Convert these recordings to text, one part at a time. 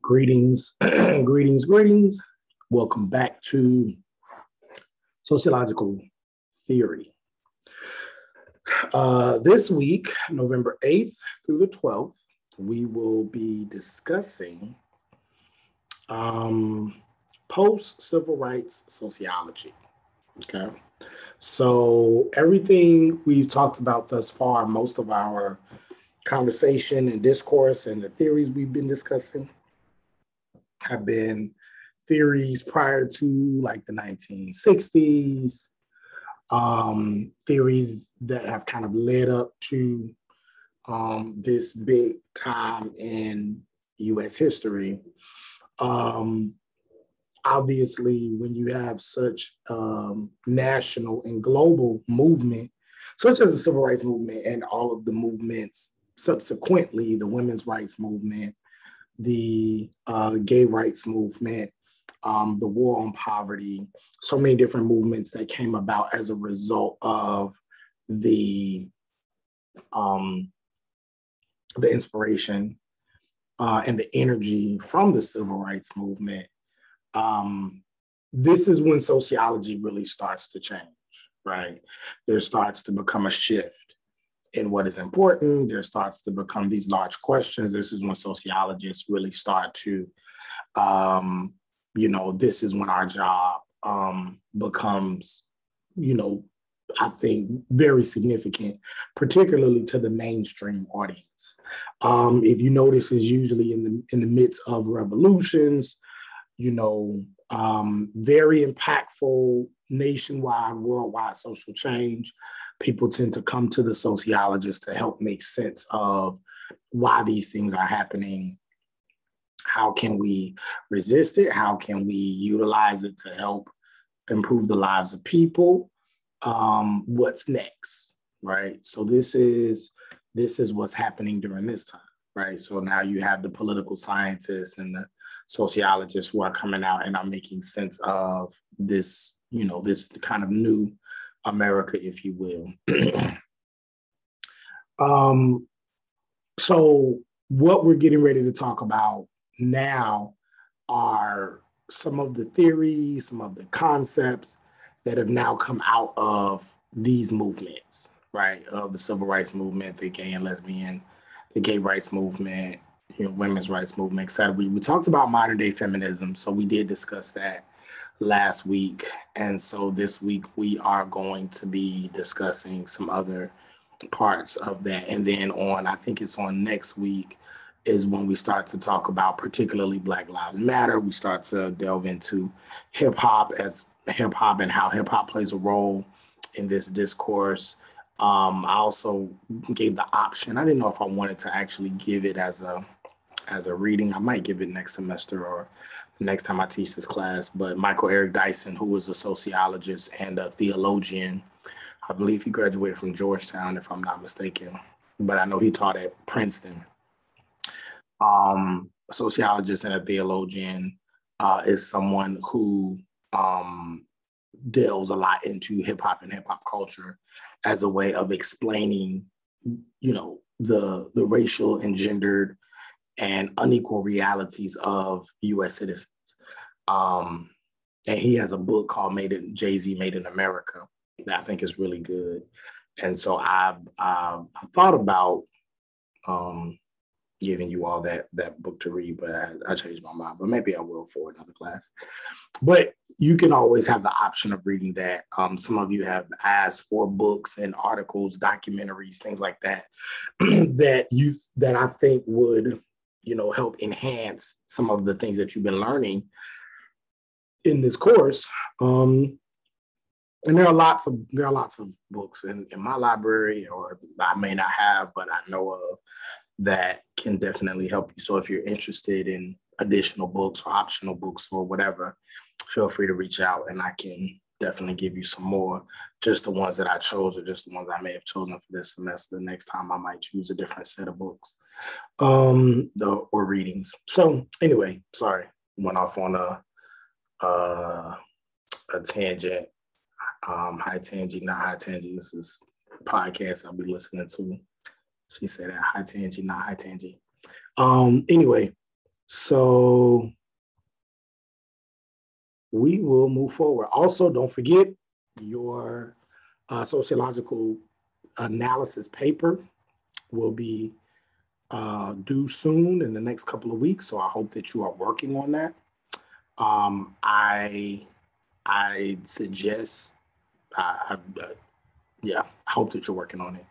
Greetings, greetings. Welcome back to Sociological Theory. This week, November 8th through the 12th, we will be discussing post-civil rights sociology. Okay. So everything we've talked about thus far, most of our conversation and discourse and the theories we've been discussing have been theories prior to like the 1960s, theories that have kind of led up to this big time in US history. Obviously, when you have such national and global movement, such as the civil rights movement and all of the movements subsequently, the women's rights movement, the gay rights movement, the war on poverty, so many different movements that came about as a result of the inspiration and the energy from the civil rights movement. This is when sociology really starts to change, right? There starts to become a shift in what is important. There starts to become these large questions. This is when sociologists really start to, this is when our job becomes, I think very significant, particularly to the mainstream audience. If you notice, is usually in the midst of revolutions, very impactful nationwide, worldwide social change. People tend to come to the sociologists to help make sense of why these things are happening. How can we resist it? How can we utilize it to help improve the lives of people? What's next, right? So this is what's happening during this time, right? So now you have the political scientists and the sociologists who are coming out and are making sense of this, this kind of new America, if you will. So what we're getting ready to talk about now are some of the theories, some of the concepts that have now come out of these movements, right? Of the civil rights movement, the gay and lesbian, the gay rights movement, women's rights movement, et cetera. We talked about modern day feminism, so we did discuss that last week. And so this week we are going to be discussing some other parts of that. And then I think it's on next week is when we start to talk about particularly Black Lives Matter. We start to delve into hip hop and how hip hop plays a role in this discourse. I also gave the option. I didn't know if I wanted to actually give it as a reading. I might give it next semester or next time I teach this class, but Michael Eric Dyson, who is a sociologist and a theologian, I believe he graduated from Georgetown, if I'm not mistaken, but I know he taught at Princeton. A sociologist and a theologian is someone who delves a lot into hip hop and hip hop culture as a way of explaining, the racial and gendered and unequal realities of U.S. citizens. And he has a book called Jay-Z Made in America that I think is really good. And so I thought about giving you all that book to read, but I changed my mind. But maybe I will for another class. But you can always have the option of reading that. Some of you have asked for books and articles, documentaries, things like that, that I think would help enhance some of the things that you've been learning in this course. And there are lots of books in my library, or I may not have, but I know of, that can definitely help you. So if you're interested in additional books or optional books or whatever, feel free to reach out and I can definitely give you some more. Just the ones that I chose or just the ones I may have chosen for this semester. Next time I might choose a different set of books or readings. So anyway, sorry, went off on a tangent. High tangent, not high tangent. This is a podcast I'll be listening to. She said that high tangent, not high tangent. Anyway, so we will move forward. Also, don't forget your sociological analysis paper will be due soon in the next couple of weeks. So I hope that you are working on that. I suggest, yeah, I hope that you're working on it.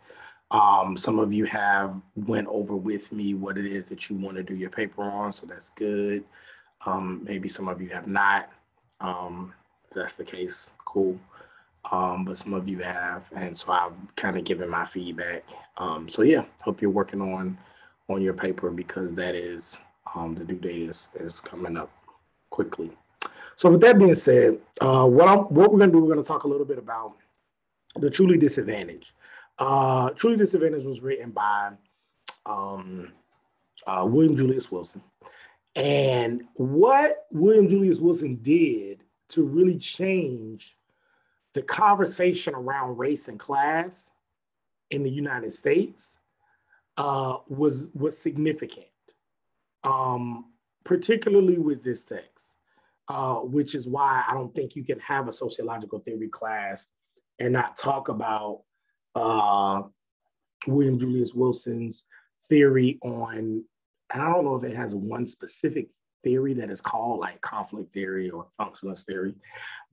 Some of you have went over with me what it is that you want to do your paper on, so that's good. Maybe some of you have not. If that's the case, cool. But some of you have, and so I've kind of given my feedback. So yeah, hope you're working on your paper because that is the due date is coming up quickly. So with that being said, what we're gonna do, we're gonna talk a little bit about the Truly Disadvantaged. Truly Disadvantaged was written by William Julius Wilson. And what William Julius Wilson did to really change the conversation around race and class in the United States was significant, particularly with this text, which is why I don't think you can have a sociological theory class and not talk about William Julius Wilson's theory on, and I don't know if it has one specific theory that is called like conflict theory or functionalist theory,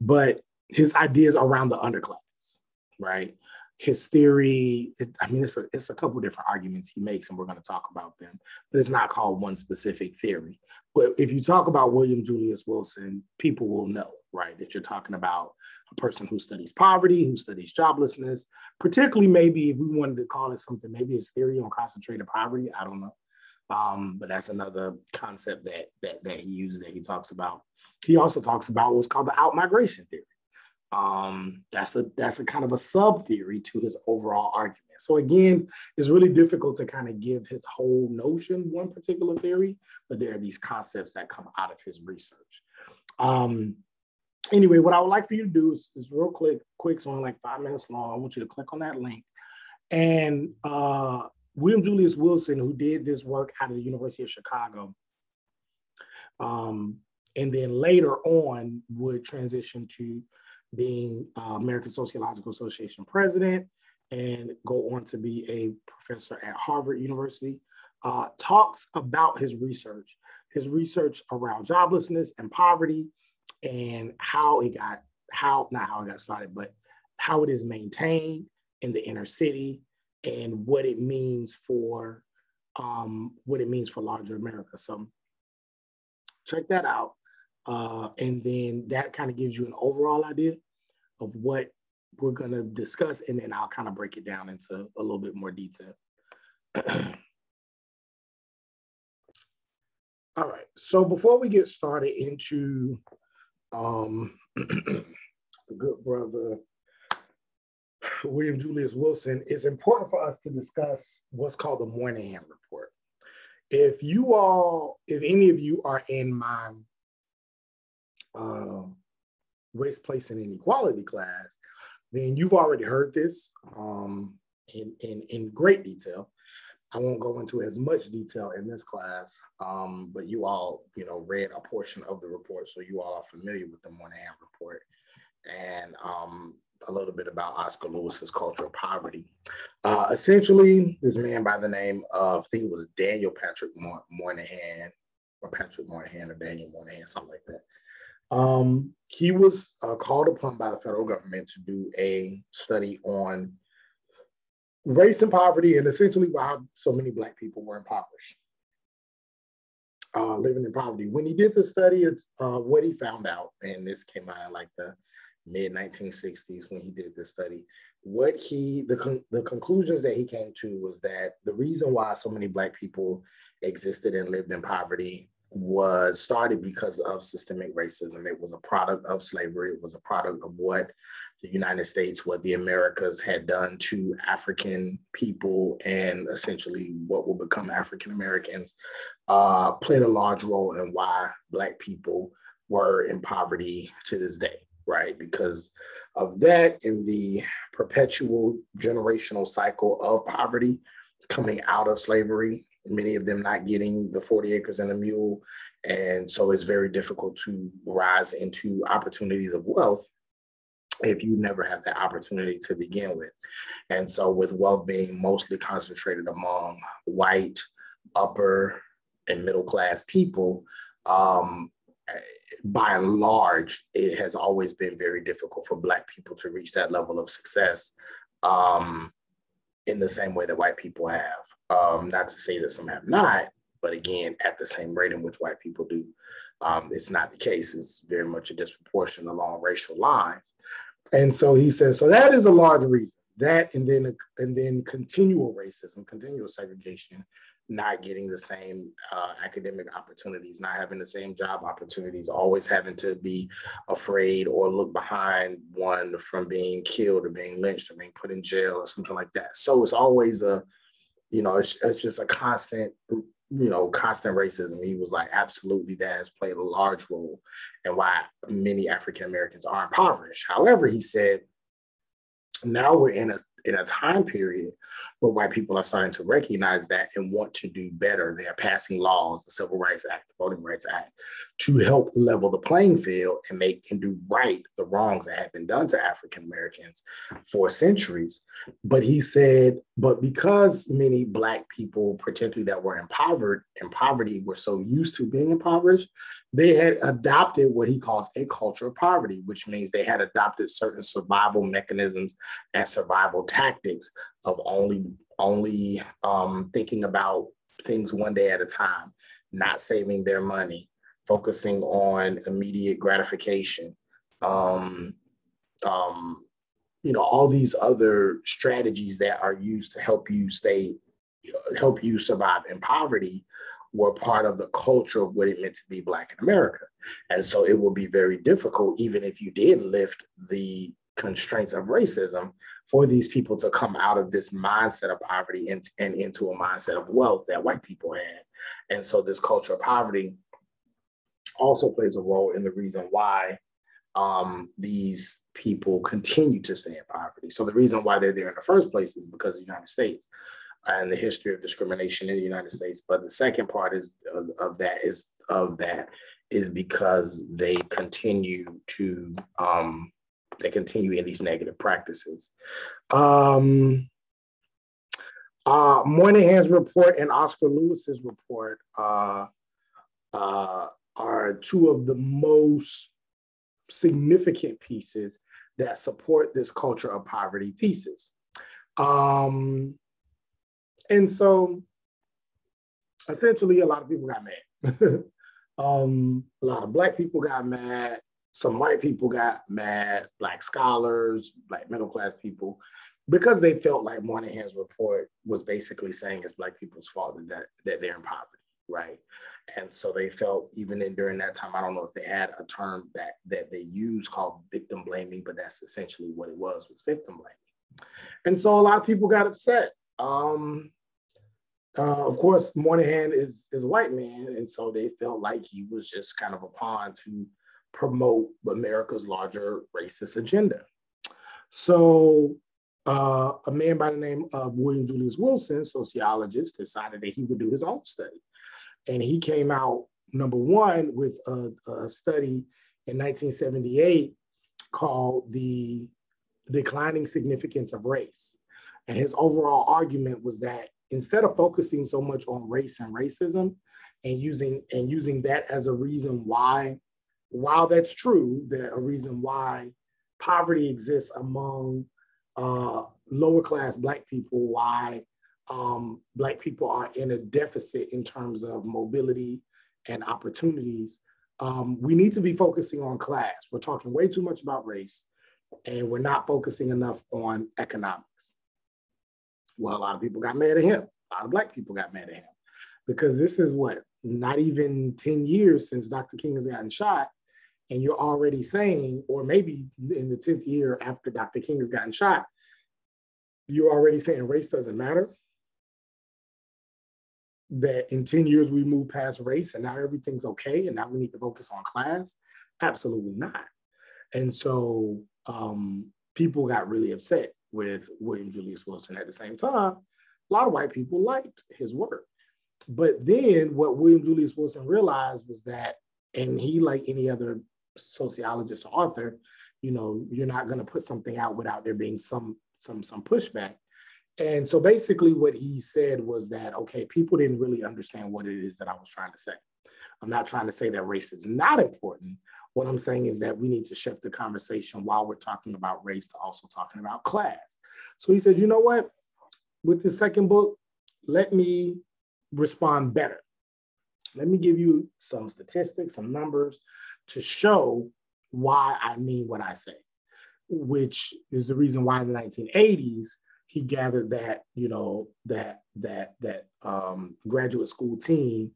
but his ideas around the underclass, right? His theory, it's a couple different arguments he makes, and we're going to talk about them, but it's not called one specific theory. But if you talk about William Julius Wilson, people will know, right, that you're talking about a person who studies poverty, who studies joblessness, particularly maybe if we wanted to call it something, maybe his theory on concentrated poverty, I don't know. But that's another concept that he uses, that he talks about. He also talks about what's called the outmigration theory. That's a kind of a sub theory to his overall argument. So again, it's really difficult to kind of give his whole notion one particular theory, but there are these concepts that come out of his research. Anyway, what I would like for you to do is real quick, it's only like 5 minutes long. I want you to click on that link. And William Julius Wilson, who did this work out of the University of Chicago, and then later on would transition to being American Sociological Association president and go on to be a professor at Harvard University, talks about his research around joblessness and poverty, and not how it got started, but how it is maintained in the inner city and what it means for larger America. So check that out. And then that kind of gives you an overall idea of what we're going to discuss. And then I'll kind of break it down into a little bit more detail. All right. So before we get started into the good brother, William Julius Wilson, it's important for us to discuss what's called the Moynihan Report. If any of you are in my race, place, and inequality class, then you've already heard this in great detail. I won't go into as much detail in this class, but you all, read a portion of the report, so you all are familiar with the Moynihan Report and a little bit about Oscar Lewis's Culture of Poverty. Essentially, this man by the name of, I think it was Daniel Patrick Moynihan, or Patrick Moynihan, or Daniel Moynihan, something like that. He was called upon by the federal government to do a study on race and poverty, and essentially why so many Black people were impoverished, living in poverty. When he did the study, it's what he found out, and this came out in like the mid-1960s when he did this study. The conclusions that he came to was that the reason why so many Black people existed and lived in poverty was started because of systemic racism. It was a product of slavery. It was a product of what the United States, what the Americas had done to African people, and essentially what will become African Americans, played a large role in why Black people were in poverty to this day, right? Because of that, in the perpetual generational cycle of poverty coming out of slavery, many of them not getting the 40 acres and a mule. And so it's very difficult to rise into opportunities of wealth if you never have that opportunity to begin with. And so with wealth being mostly concentrated among white, upper, and middle class people, by and large, it has always been very difficult for Black people to reach that level of success in the same way that white people have. Not to say that some have not, but again, at the same rate in which white people do. It's not the case. It's very much a disproportion along racial lines. And so he says, so that is a large reason. That and then continual racism, continual segregation, not getting the same academic opportunities, not having the same job opportunities, always having to be afraid or look behind one from being killed or being lynched or being put in jail or something like that. So it's always it's just a constant, constant racism. He was like, absolutely, that has played a large role in why many African Americans are impoverished. However, he said, now we're in a time period where white people are starting to recognize that and want to do better. They are passing laws, the Civil Rights Act, the Voting Rights Act, to help level the playing field and make and do right the wrongs that have been done to African Americans for centuries. But he said, but because many Black people, particularly that were in poverty, were so used to being impoverished, they had adopted what he calls a culture of poverty, which means they had adopted certain survival mechanisms and survival tactics of only thinking about things one day at a time, not saving their money, focusing on immediate gratification, all these other strategies that are used to help you survive in poverty were part of the culture of what it meant to be Black in America. And so it will be very difficult, even if you did lift the constraints of racism, for these people to come out of this mindset of poverty and into a mindset of wealth that white people had. And so this culture of poverty also plays a role in the reason why these people continue to stay in poverty. So the reason why they're there in the first place is because of the United States and the history of discrimination in the United States. But the second part of that is because they continue in these negative practices. Moynihan's report and Oscar Lewis's report are two of the most significant pieces that support this culture of poverty thesis. And so essentially a lot of people got mad. A lot of Black people got mad. Some white people got mad, Black scholars, Black middle class people, because they felt like Moynihan's report was basically saying it's Black people's fault that they're in poverty, right? And so they felt even during that time, I don't know if they had a term that they used called victim blaming, but that's essentially what it was victim blaming. And so a lot of people got upset. Of course, Moynihan is a white man, and so they felt like he was just kind of a pawn to promote America's larger racist agenda. So a man by the name of William Julius Wilson, sociologist, decided that he would do his own study. And he came out, number one, with a study in 1978 called The Declining Significance of Race. And his overall argument was that instead of focusing so much on race and racism and using that as a reason why, while that's true, that a reason why poverty exists among lower class Black people, why Black people are in a deficit in terms of mobility and opportunities, we need to be focusing on class. We're talking way too much about race, and we're not focusing enough on economics. Well, a lot of people got mad at him. A lot of Black people got mad at him because this is not even 10 years since Dr. King has gotten shot. And you're already saying, or maybe in the 10th year after Dr. King has gotten shot, you're already saying race doesn't matter. That in 10 years we move past race and now everything's okay and now we need to focus on class? Absolutely not. And so people got really upset with William Julius Wilson. At the same time, a lot of white people liked his work. But then what William Julius Wilson realized was that, and he, like any other sociologist or author, you're not going to put something out without there being some pushback. And so basically what he said was that, okay, people didn't really understand what it is that I was trying to say. I'm not trying to say that race is not important. What I'm saying is that we need to shift the conversation while we're talking about race to also talking about class. So he said, you know what? With the second book, let me respond better. Let me give you some statistics, some numbers to show why I mean what I say, which is the reason why in the 1980s, he gathered that, that graduate school team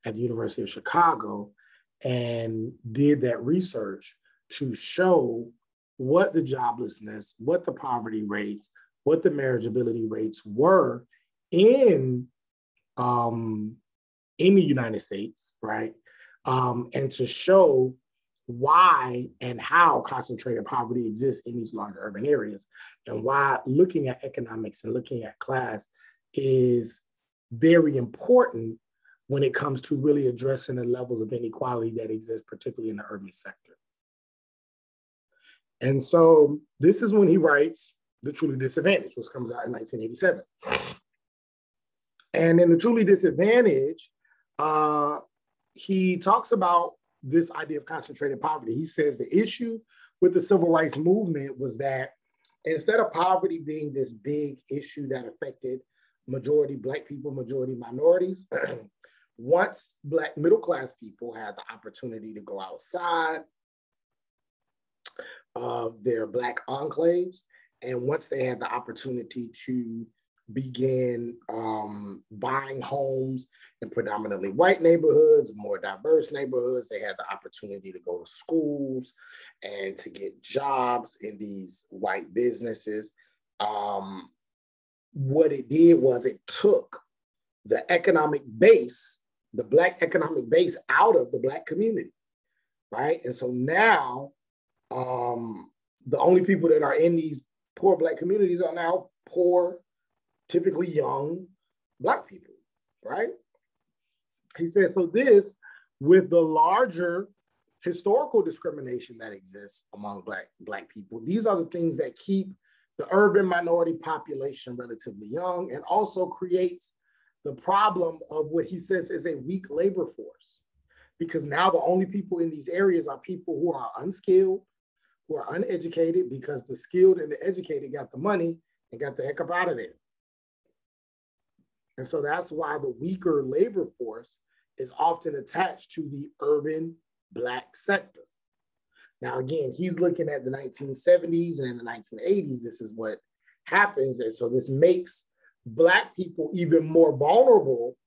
at the University of Chicago and did that research to show what the joblessness, what the poverty rates, what the marriageability rates were in the United States, right? And to show why and how concentrated poverty exists in these large urban areas, and why looking at economics and looking at class is very important when it comes to really addressing the levels of inequality that exist, particularly in the urban sector. And so this is when he writes The Truly Disadvantaged, which comes out in 1987. And in The Truly Disadvantaged, he talks about this idea of concentrated poverty. He says the issue with the civil rights movement was that instead of poverty being this big issue that affected majority Black people, majority minorities, once Black middle class people had the opportunity to go outside of their Black enclaves, and once they had the opportunity to begin buying homes in predominantly white neighborhoods, more diverse neighborhoods, they had the opportunity to go to schools and to get jobs in these white businesses. What it did was it took the economic base, the Black economic base, out of the Black community, right? And so now the only people that are in these poor Black communities are now poor, typically young Black people, right? He said, so this, with the larger historical discrimination that exists among Black people, these are the things that keep the urban minority population relatively young, and also creates the problem of what he says is a weak labor force. Because now the only people in these areas are people who are unskilled, who are uneducated, because the skilled and the educated got the money and got the heck up out of there. And so that's why the weaker labor force is often attached to the urban Black sector. Now, again, he's looking at the 1970s, and in the 1980s, this is what happens. And so this makes Black people even more vulnerable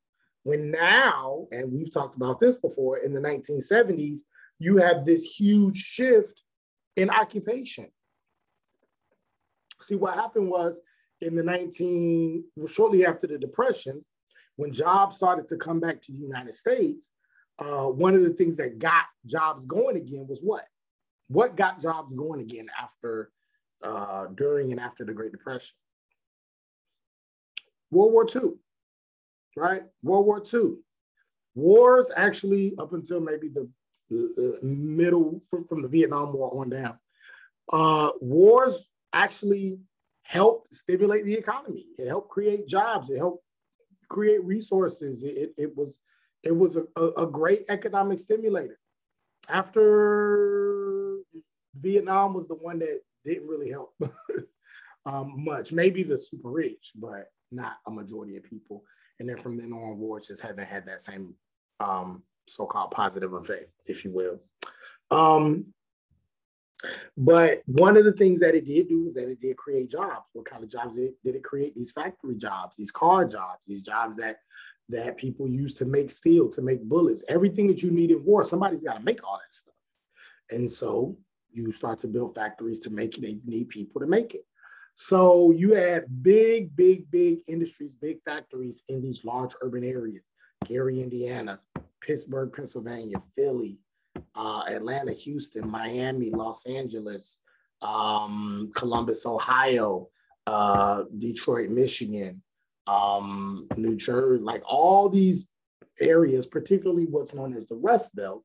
when now, and we've talked about this before, in the 1970s, you have this huge shift in occupation. See, what happened was shortly after the Depression, when jobs started to come back to the United States, one of the things that got jobs going again was what? What got jobs going again after, during and after the Great Depression? World War II, right? World War II. Wars actually, up until maybe the middle, from the Vietnam War on down, wars actually helped stimulate the economy. It helped create jobs. It helped create resources. It was a great economic stimulator. After Vietnam was the one that didn't really help much. Maybe the super rich, but not a majority of people. And then from then on, wars just haven't had that same so-called positive effect, if you will. But one of the things that it did do is that it did create jobs. What kind of jobs did it create? These factory jobs, these car jobs, these jobs that people use to make steel, to make bullets, everything that you need in war. Somebody's got to make all that stuff. And so you start to build factories to make it, and you need people to make it. So you had big industries, big factories in these large urban areas: Gary, Indiana, Pittsburgh, Pennsylvania, Philly, Atlanta, Houston, Miami, Los Angeles, Columbus, Ohio, Detroit, Michigan, New Jersey, like all these areas, particularly what's known as the Rust Belt,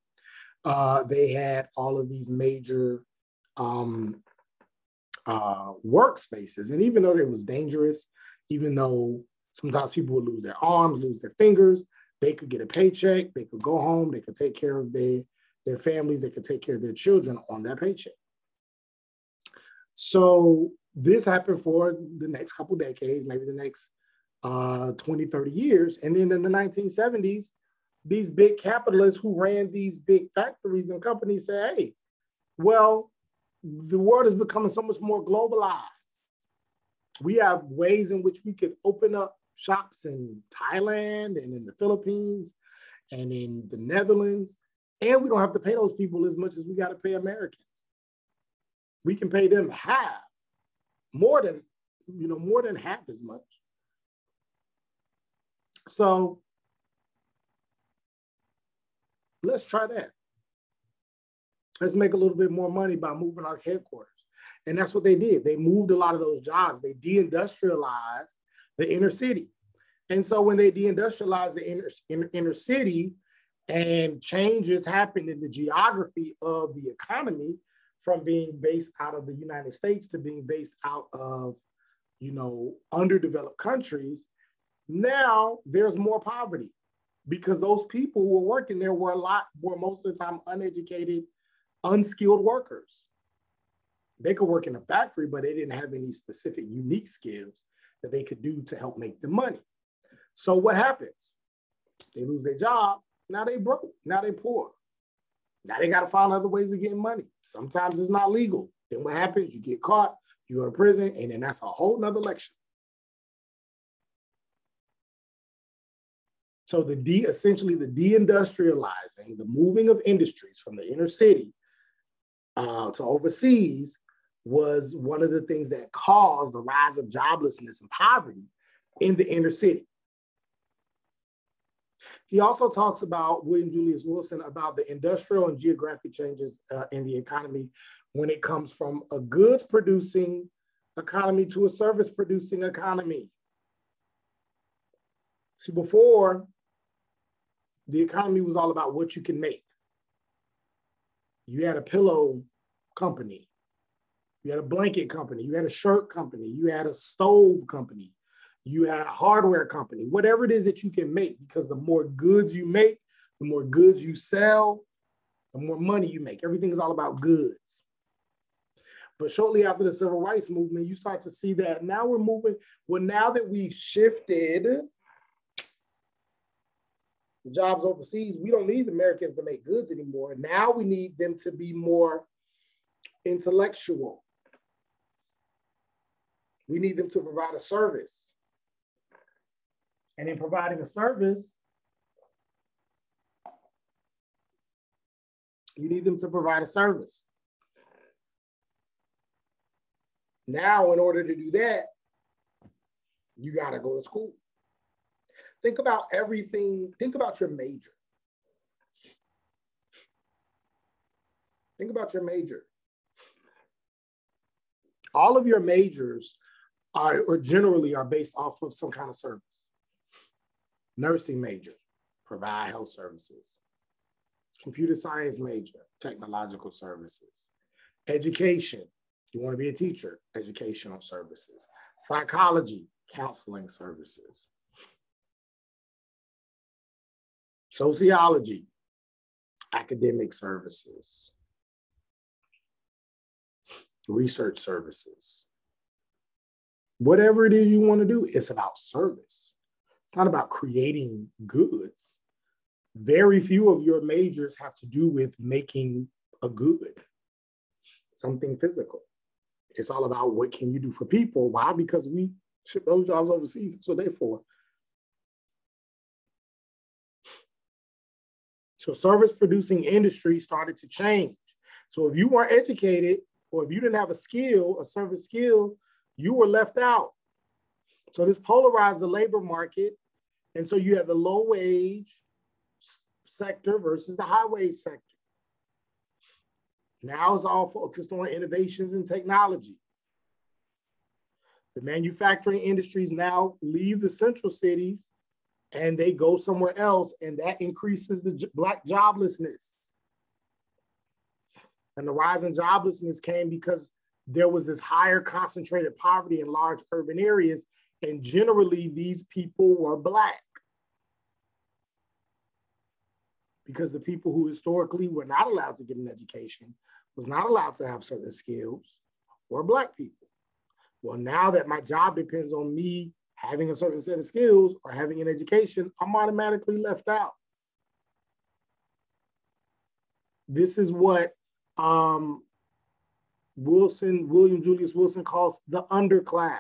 they had all of these major workspaces. And even though it was dangerous, even though sometimes people would lose their arms, lose their fingers, they could get a paycheck, they could go home, they could take care of their families, they could take care of their children on that paycheck. So this happened for the next couple of decades, maybe the next 20, 30 years. And then in the 1970s, these big capitalists who ran these big factories and companies said, hey, well, the world is becoming so much more globalized. We have ways in which we could open up shops in Thailand and in the Philippines and in the Netherlands, and we don't have to pay those people as much as we got to pay Americans. We can pay them half, more than half as much. So let's try that. Let's make a little bit more money by moving our headquarters. And that's what they did. They moved a lot of those jobs. They deindustrialized the inner city. And so when they deindustrialized the inner city and changes happened in the geography of the economy from being based out of the United States to being based out of, underdeveloped countries, now there's more poverty because those people who were working there were most of the time uneducated, unskilled workers. They could work in a factory, but they didn't have any specific unique skills that they could do to help make the money. So what happens? They lose their job. Now they broke. Now they poor. Now they got to find other ways of getting money. Sometimes it's not legal. Then what happens? You get caught, you go to prison, and then that's a whole nother lecture. So essentially the deindustrializing, the moving of industries from the inner city to overseas was one of the things that caused the rise of joblessness and poverty in the inner city. He also talks about, William Julius Wilson, about the industrial and geographic changes in the economy when it comes from a goods producing economy to a service producing economy. See, before, the economy was all about what you can make. You had a pillow company, you had a blanket company, you had a shirt company, you had a stove company, you had a hardware company, whatever it is that you can make, because the more goods you make, the more goods you sell, the more money you make. Everything is all about goods. But shortly after the civil rights movement, you start to see that now we're moving, well, now that we've shifted the jobs overseas, we don't need Americans to make goods anymore. Now we need them to be more intellectual. We need them to provide a service. And in providing a service, you need them to provide a service. Now, in order to do that, you got to go to school. Think about everything. Think about your major. Think about your major. All of your majors generally are based off of some kind of service. Nursing major, provide health services. Computer science major, technological services. Education, you want to be a teacher, educational services. Psychology, counseling services. Sociology, academic services. Research services. Whatever it is you want to do, it's about service. It's not about creating goods. Very few of your majors have to do with making a good, something physical. It's all about what can you do for people. Why? Because we ship those jobs overseas. So therefore, so service producing industry started to change. So if you weren't educated or if you didn't have a skill, a service skill, you were left out. So this polarized the labor market. And so you have the low wage sector versus the high wage sector. Now it's all focused on innovations in technology. The manufacturing industries now leave the central cities and they go somewhere else, and that increases the Black joblessness. And the rise in joblessness came because there was this higher concentrated poverty in large urban areas, and generally these people were Black. Because the people who historically were not allowed to get an education, was not allowed to have certain skills, were Black people. Well, now that my job depends on me having a certain set of skills or having an education, I'm automatically left out. This is what William Julius Wilson calls the underclass.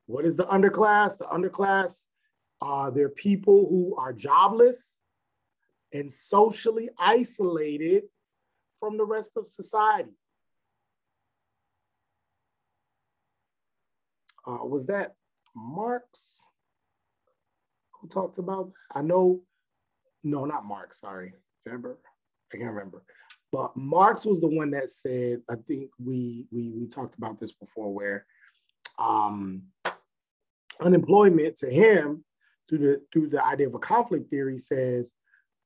What is the underclass? The underclass, they're people who are jobless and socially isolated from the rest of society. Was that Marx who talked about that? I know, no, not Marx, sorry, Weber, I can't remember. But Marx was the one that said, I think we talked about this before, where unemployment to him, through the idea of a conflict theory, says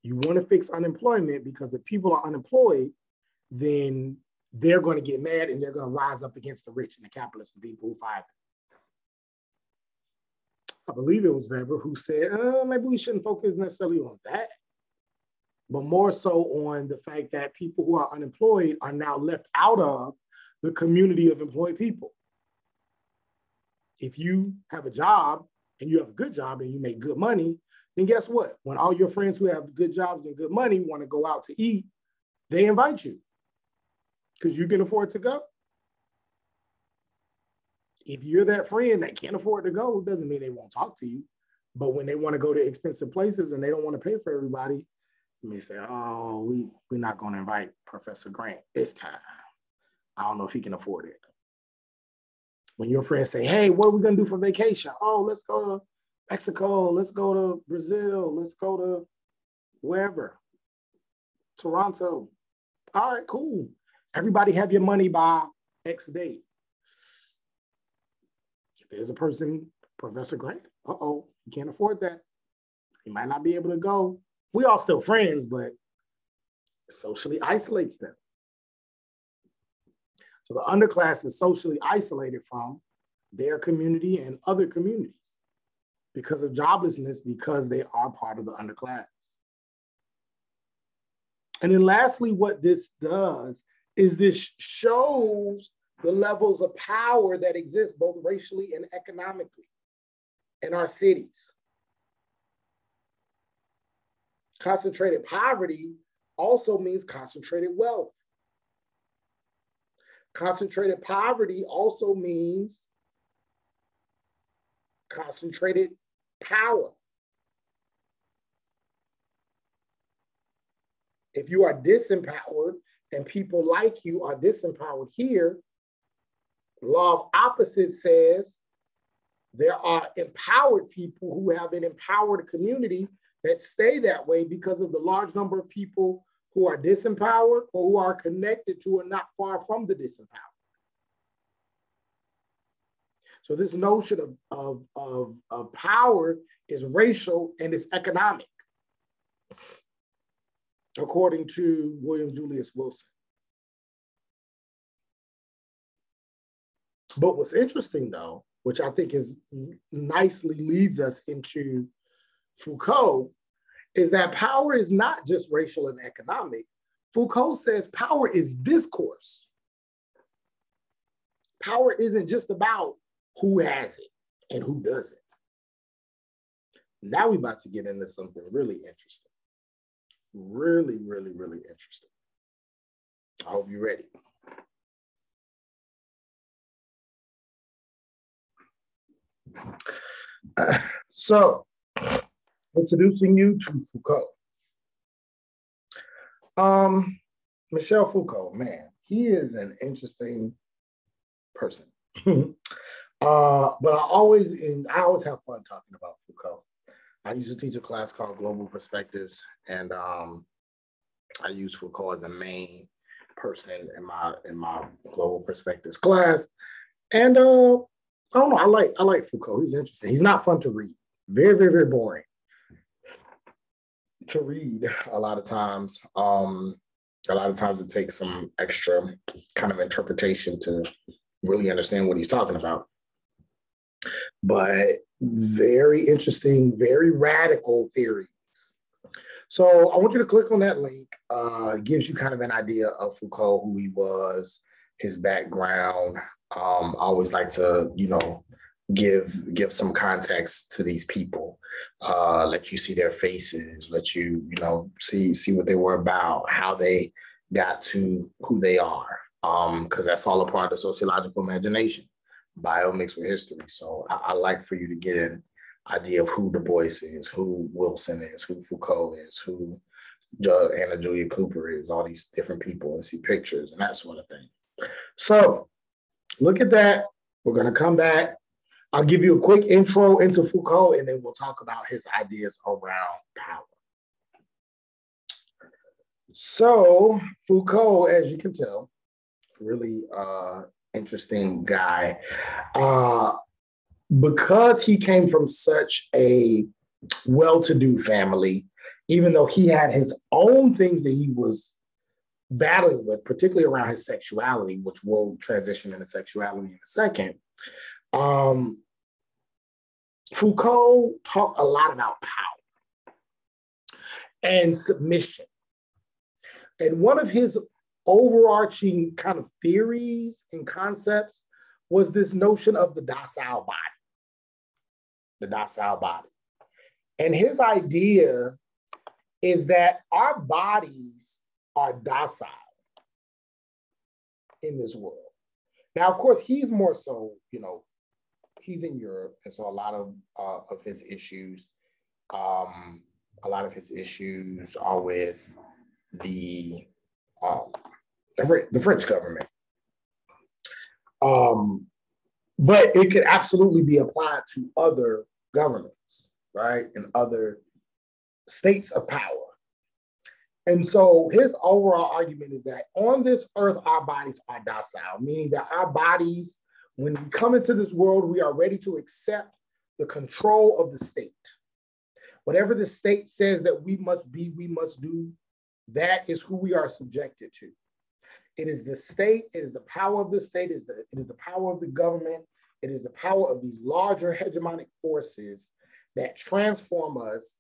you want to fix unemployment because if people are unemployed, then they're going to get mad and they're going to rise up against the rich and the capitalists and people who fired them. I believe it was Weber who said, maybe we shouldn't focus necessarily on that, but more so on the fact that people who are unemployed are now left out of the community of employed people. If you have a job and you have a good job and you make good money, then guess what? When all your friends who have good jobs and good money want to go out to eat, they invite you because you can afford to go. If you're that friend that can't afford to go, it doesn't mean they won't talk to you. But when they want to go to expensive places and they don't want to pay for everybody, they may say, oh, we're not going to invite Professor Grant this time. I don't know if he can afford it. When your friends say, hey, what are we going to do for vacation? Oh, let's go to Mexico. Let's go to Brazil. Let's go to wherever. Toronto. All right, cool. Everybody have your money by X date. If there's a person, Professor Grant, you can't afford that. He might not be able to go. We all still friends, but it socially isolates them. So the underclass is socially isolated from their community and other communities because of joblessness, because they are part of the underclass. And then lastly, what this does is this shows the levels of power that exist both racially and economically in our cities. Concentrated poverty also means concentrated wealth. Concentrated poverty also means concentrated power. If you are disempowered and people like you are disempowered here, law of opposites says there are empowered people who have an empowered community that stay that way because of the large number of people who are disempowered or who are connected to or not far from the disempowered. So this notion of power is racial and it's economic, according to William Julius Wilson. But what's interesting though, which I think is nicely leads us into Foucault, is that power is not just racial and economic. Foucault says power is discourse. Power isn't just about who has it and who doesn't. Now we're about to get into something really interesting. Really, really, really interesting. I hope you're ready. So, introducing you to Foucault. Michel Foucault, man, he is an interesting person. But I always have fun talking about Foucault. I used to teach a class called Global Perspectives, and I use Foucault as a main person in my Global Perspectives class. And I don't know, I like Foucault. He's interesting. He's not fun to read. Very, very, very boring. to read a lot of times. A lot of times it takes some extra kind of interpretation to really understand what he's talking about. But very interesting, very radical theories. So I want you to click on that link. It gives you kind of an idea of Foucault, who he was, his background. I always like to, give some context to these people, let you see their faces, let you, see what they were about, how they got to who they are, because that's all a part of the sociological imagination, bio mixed with history. So I like for you to get an idea of who Du Bois is, who Wilson is, who Foucault is, who Anna Julia Cooper is, all these different people, and see pictures and that sort of thing. So look at that. We're going to come back. I'll give you a quick intro into Foucault, and then we'll talk about his ideas around power. So Foucault, as you can tell, really interesting guy. Because he came from such a well-to-do family, even though he had his own things that he was battling with, particularly around his sexuality, which we'll transition into sexuality in a second. Foucault talked a lot about power and submission. And one of his overarching kind of theories and concepts was this notion of the docile body. The docile body. And his idea is that our bodies are docile in this world. Now, of course, he's more so, he's in Europe, and so a lot of his issues, are with the French government. But it could absolutely be applied to other governments, right, and other states of power. And so his overall argument is that on this earth, our bodies are docile, meaning that our bodies, when we come into this world, we are ready to accept the control of the state. Whatever the state says that we must be, we must do, that is who we are subjected to. It is the state, it is the power of the state, it is the power of the government, it is the power of these larger hegemonic forces that transform us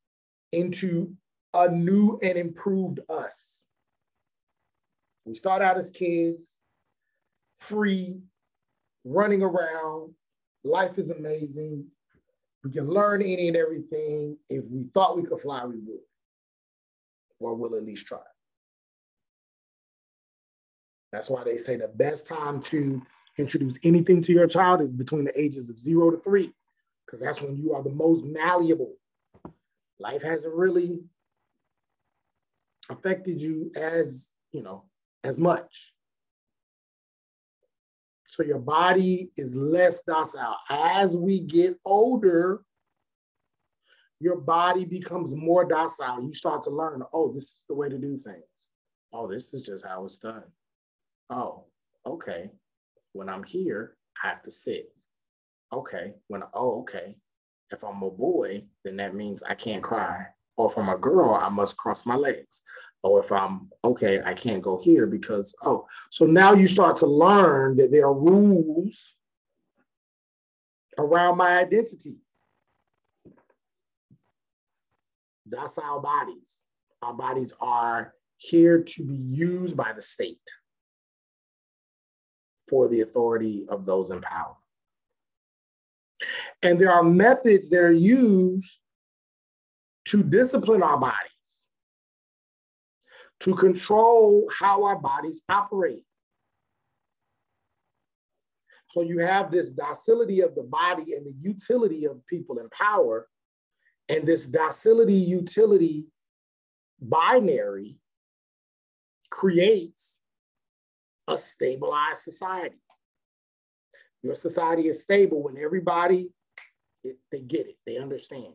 into a new and improved us. We start out as kids, free, running around, life is amazing. We can learn any and everything. If we thought we could fly, we would, or we'll at least try. That's why they say the best time to introduce anything to your child is between the ages of 0 to 3, because that's when you are the most malleable. Life hasn't really affected you as much. So your body is less docile. As we get older, your body becomes more docile. You start to learn, oh, this is the way to do things. Oh, this is just how it's done. Oh, okay. When I'm here, I have to sit. Okay. Okay. If I'm a boy, then that means I can't cry. Or if I'm a girl, I must cross my legs. Or if I'm, okay, I can't go here because, so now you start to learn that there are rules around my identity. Docile bodies. Our bodies are here to be used by the state for the authority of those in power. And there are methods that are used to discipline our bodies, to control how our bodies operate. So you have this docility of the body and the utility of people in power, and this docility-utility binary creates a stabilized society. Your society is stable when everybody, they get it, they understand.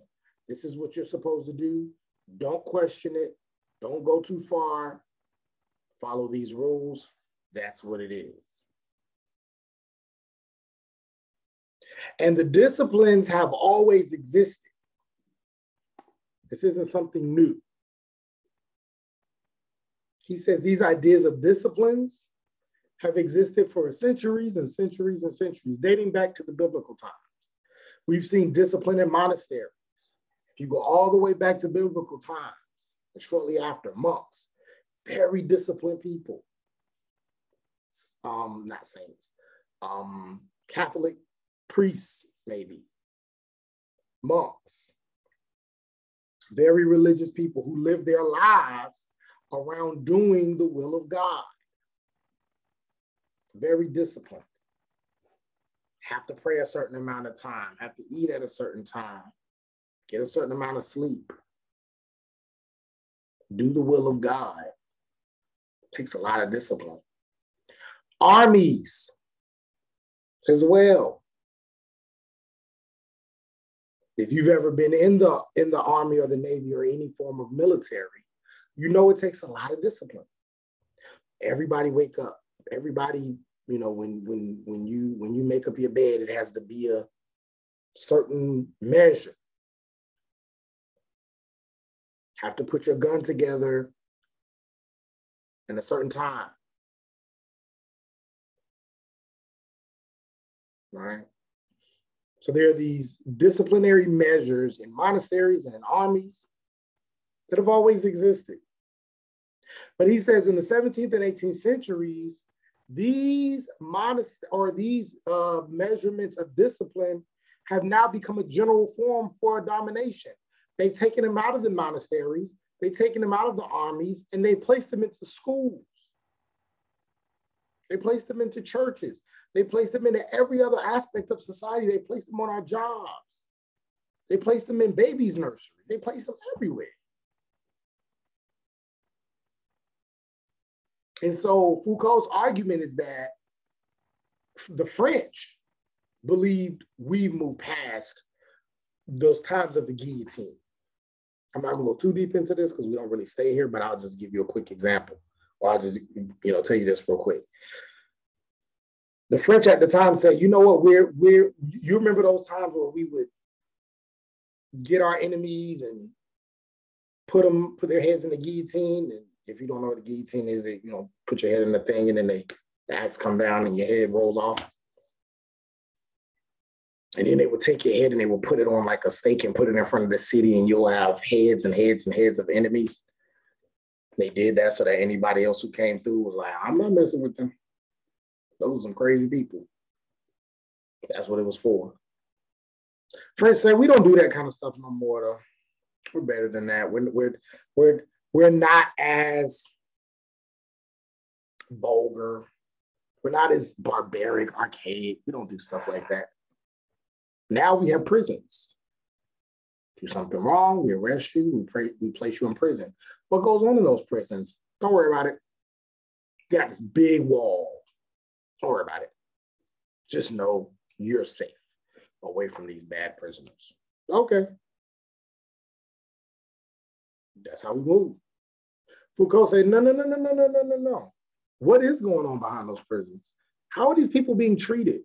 This is what you're supposed to do. Don't question it. Don't go too far. Follow these rules. That's what it is. And the disciplines have always existed. This isn't something new. He says these ideas of disciplines have existed for centuries and centuries and centuries, dating back to the biblical times. We've seen discipline in monasteries. If you go all the way back to biblical times, and shortly after, monks, very disciplined people, not saints, Catholic priests, maybe, monks, very religious people who live their lives around doing the will of God. Very disciplined. Have to pray a certain amount of time, have to eat at a certain time, get a certain amount of sleep, do the will of God. Takes a lot of discipline. Armies as well. If you've ever been in the Army or the Navy or any form of military, you know it takes a lot of discipline. Everybody wake up. Everybody, you know, when you make up your bed, it has to be a certain measure. Have to put your gun together in a certain time. Right? So there are these disciplinary measures in monasteries and in armies that have always existed. But he says in the 17th and 18th centuries, these measurements of discipline have now become a general form for domination. They've taken them out of the monasteries, they've taken them out of the armies, and they placed them into schools. They placed them into churches. They placed them into every other aspect of society. They placed them on our jobs. They placed them in babies' nurseries. They placed them everywhere. And so Foucault's argument is that the French believed we've moved past those times of the guillotine. I'm not gonna go too deep into this because we don't really stay here, but I'll just give you a quick example. Or I'll just, tell you this real quick. The French at the time said, you know what, you remember those times where we would get our enemies and put their heads in the guillotine. And if you don't know what the guillotine is, they, put your head in the thing and then the axe come down and your head rolls off. And then they would take your head and they would put it on like a stake and put it in front of the city, and you'll have heads and heads and heads of enemies. They did that so that anybody else who came through was like, I'm not messing with them. Those are some crazy people. That's what it was for. French said, we don't do that kind of stuff no more, though. We're better than that. We're not as vulgar. We're not as barbaric, archaic. We don't do stuff like that. Now we have prisons. Do something wrong, we arrest you, we place you in prison. What goes on in those prisons? Don't worry about it. You got this big wall. Don't worry about it. Just know you're safe away from these bad prisoners. Okay. That's how we move. Foucault said, no. What is going on behind those prisons? How are these people being treated?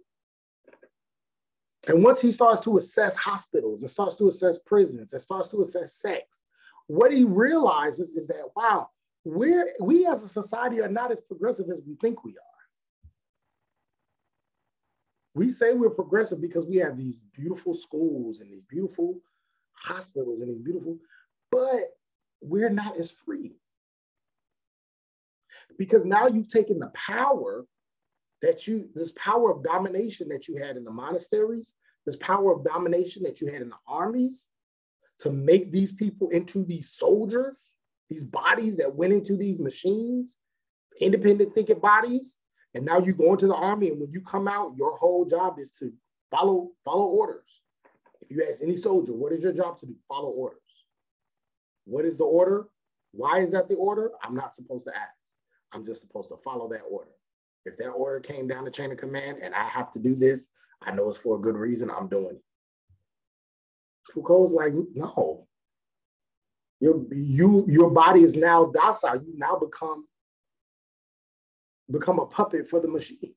And once he starts to assess hospitals and starts to assess prisons and starts to assess sex, what he realizes is that, wow, we as a society are not as progressive as we think we are. We say we're progressive because we have these beautiful schools and these beautiful hospitals and but we're not as free. Because now you've taken the power this power of domination that you had in the monasteries, this power of domination that you had in the armies, to make these people into these soldiers, these bodies that went into these machines, independent thinking bodies. And now you go into the army, and when you come out, your whole job is to follow orders. If you ask any soldier, what is your job to do? Follow orders. What is the order? Why is that the order? I'm not supposed to ask. I'm just supposed to follow that order. If that order came down the chain of command and I have to do this, I know it's for a good reason, I'm doing it. Foucault's like, no. Your body is now docile. You now become a puppet for the machine.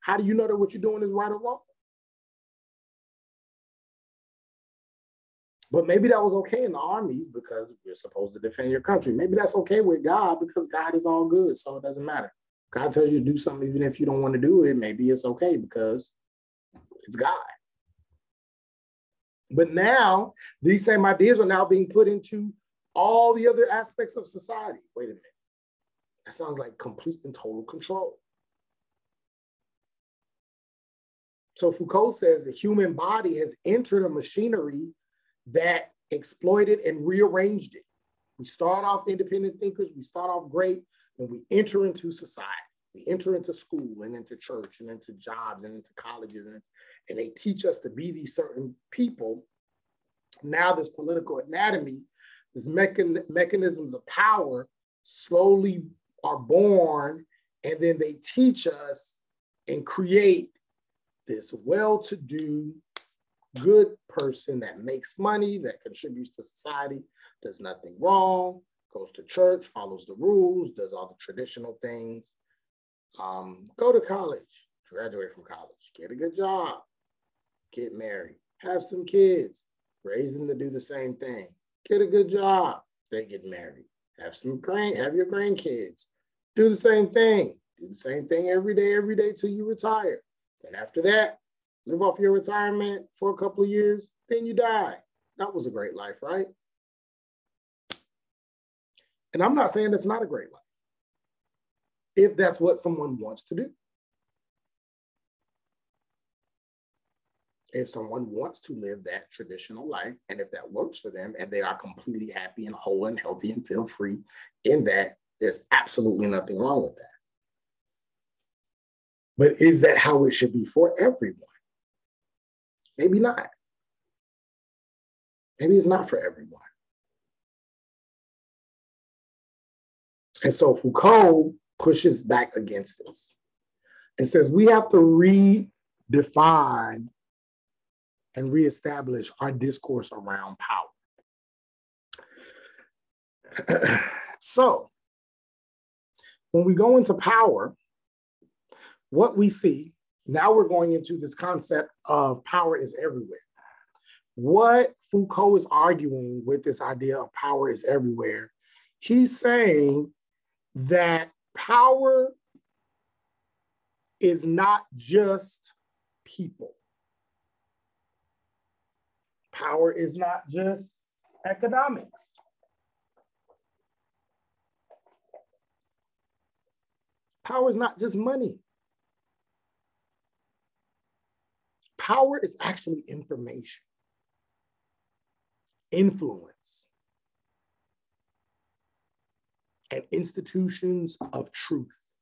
How do you know that what you're doing is right or wrong? But maybe that was okay in the armies because you're supposed to defend your country. Maybe that's okay with God because God is all good, so it doesn't matter. God tells you to do something even if you don't want to do it, maybe it's okay because it's God. But now, these same ideas are now being put into all the other aspects of society. Wait a minute. That sounds like complete and total control. So Foucault says the human body has entered a machinery that exploited and rearranged it. We start off independent thinkers, we start off great, and we enter into society. We enter into school and into church and into jobs and into colleges, and they teach us to be these certain people. Now this political anatomy, these mechanisms of power slowly are born, and then they teach us and create this well-to-do, good person that makes money, that contributes to society, does nothing wrong, goes to church, follows the rules, does all the traditional things. Go to college, graduate from college, get a good job, get married, have some kids, raise them to do the same thing, get a good job, they get married, have your grandkids, do the same thing every day till you retire. Then after that, live off your retirement for a couple of years, then you die. That was a great life, right? And I'm not saying that's not a great life, if that's what someone wants to do. If someone wants to live that traditional life, and if that works for them, and they are completely happy and whole and healthy and feel free in that, there's absolutely nothing wrong with that. But is that how it should be for everyone? Maybe not. Maybe it's not for everyone. And so Foucault pushes back against this and says we have to redefine and reestablish our discourse around power. So when we go into power, what we see, now we're going into this concept of power is everywhere. What Foucault is arguing with this idea of power is everywhere, he's saying that power is not just people. Power is not just economics. Power is not just money. Power is actually information, influence, and institutions of truth.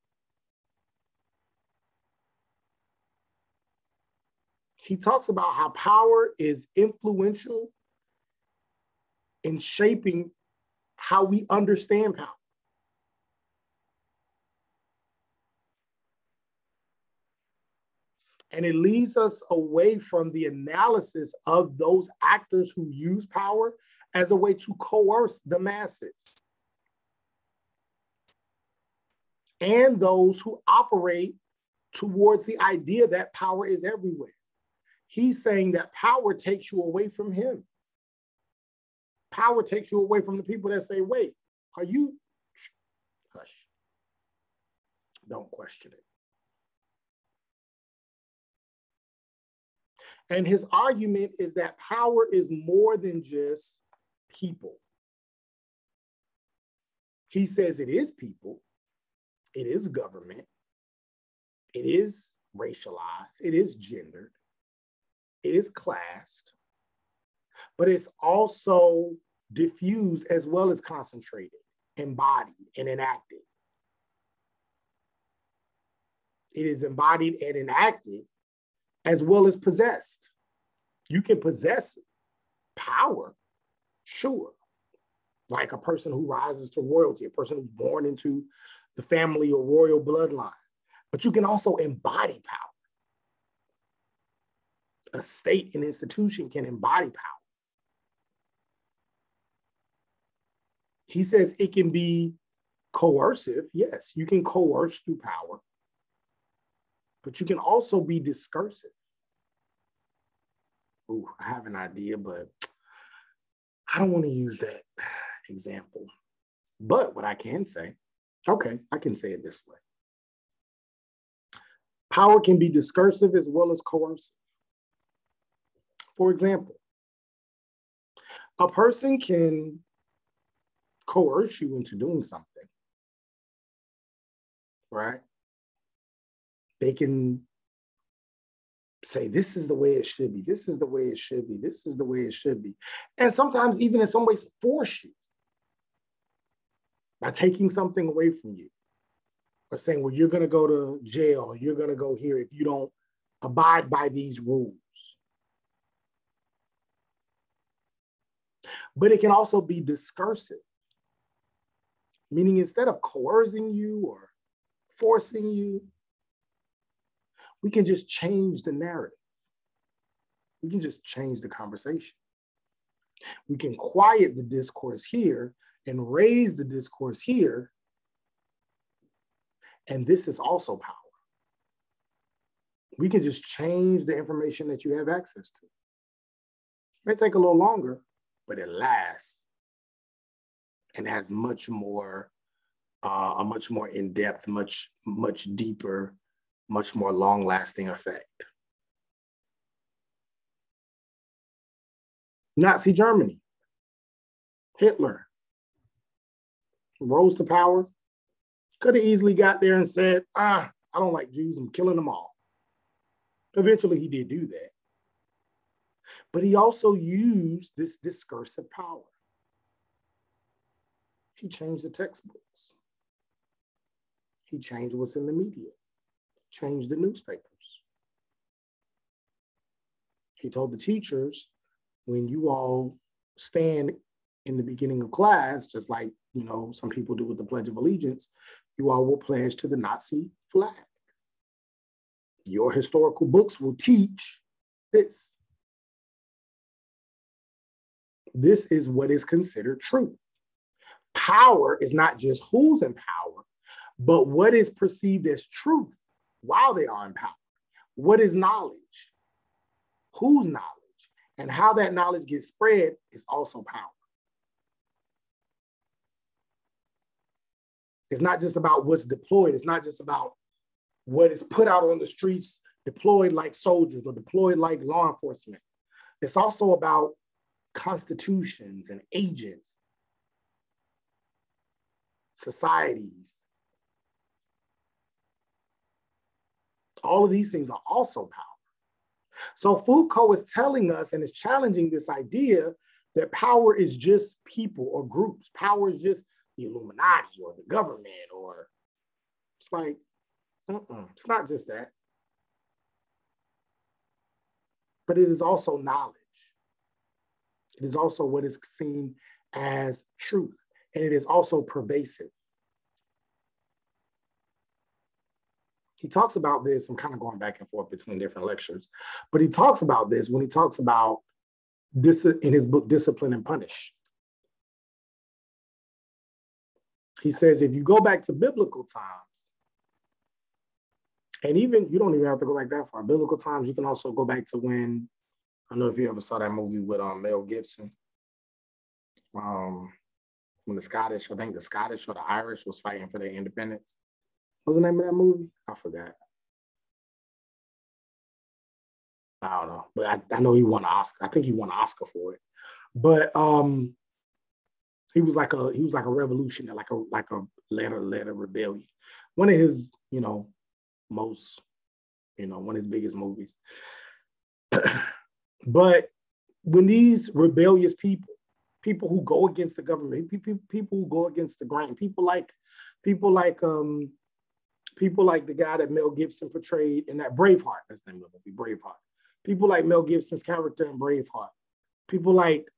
He talks about how power is influential in shaping how we understand power. And it leads us away from the analysis of those actors who use power as a way to coerce the masses, and those who operate towards the idea that power is everywhere. He's saying that power takes you away from him. Power takes you away from the people that say, wait, are you? Hush. Don't question it. And his argument is that power is more than just people. He says it is people, it is government, it is racialized, it is gendered, it is classed, but it's also diffused as well as concentrated, embodied, and enacted. It is embodied and enacted as well as possessed. You can possess power, sure, like a person who rises to royalty, a person who's born into the family or royal bloodline, but you can also embody power. A state and institution can embody power. He says it can be coercive. Yes, you can coerce through power, but you can also be discursive. Ooh, I have an idea, but I don't want to use that example, but what I can say, okay, I can say it this way. Power can be discursive as well as coercive. For example, a person can coerce you into doing something, right? They can say, this is the way it should be. This is the way it should be. This is the way it should be. And sometimes even in some ways force you by taking something away from you or saying, well, you're going to go to jail, or you're going to go here if you don't abide by these rules. But it can also be discursive, meaning instead of coercing you or forcing you, we can just change the narrative. We can just change the conversation. We can quiet the discourse here and raise the discourse here. And this is also power. We can just change the information that you have access to. It may take a little longer, but it lasts and has much more, a much more in-depth, much deeper, much more long-lasting effect. Nazi Germany, Hitler rose to power, could have easily got there and said, I don't like Jews, I'm killing them all. Eventually he did do that. But he also used this discursive power. He changed the textbooks. He changed what's in the media, changed the newspapers. He told the teachers, when you all stand in the beginning of class, just like, you know, some people do with the Pledge of Allegiance, you all will pledge to the Nazi flag. Your historical books will teach this. This is what is considered truth. Power is not just who's in power, but what is perceived as truth while they are in power. What is knowledge? Whose knowledge? And how that knowledge gets spread is also power. It's not just about what's deployed. It's not just about what is put out on the streets, deployed like soldiers or deployed like law enforcement. It's also about constitutions and agents, societies. All of these things are also power. So Foucault is telling us and is challenging this idea that power is just people or groups. Power is just the Illuminati or the government, or it's like, it's not just that. But it is also knowledge. It is also what is seen as truth. And it is also pervasive. He talks about this. I'm kind of going back and forth between different lectures, but he talks about this when he talks about this in his book, Discipline and Punish. He says, if you go back to biblical times, and even, you don't even have to go back that far. Biblical times, you can also go back to when, I don't know if you ever saw that movie with Mel Gibson. When the Scottish, I think the Scottish or the Irish was fighting for their independence. What's the name of that movie? I forgot. I don't know, but I know he won an Oscar. I think he won an Oscar for it. But he was like a revolutionary, like a letter rebellion. One of his, most, one of his biggest movies. But when these rebellious people who go against the government, people who go against the grain, people like the guy that Mel Gibson portrayed in that Braveheart, that's the name of the movie, Braveheart. People like Mel Gibson's character in Braveheart. People like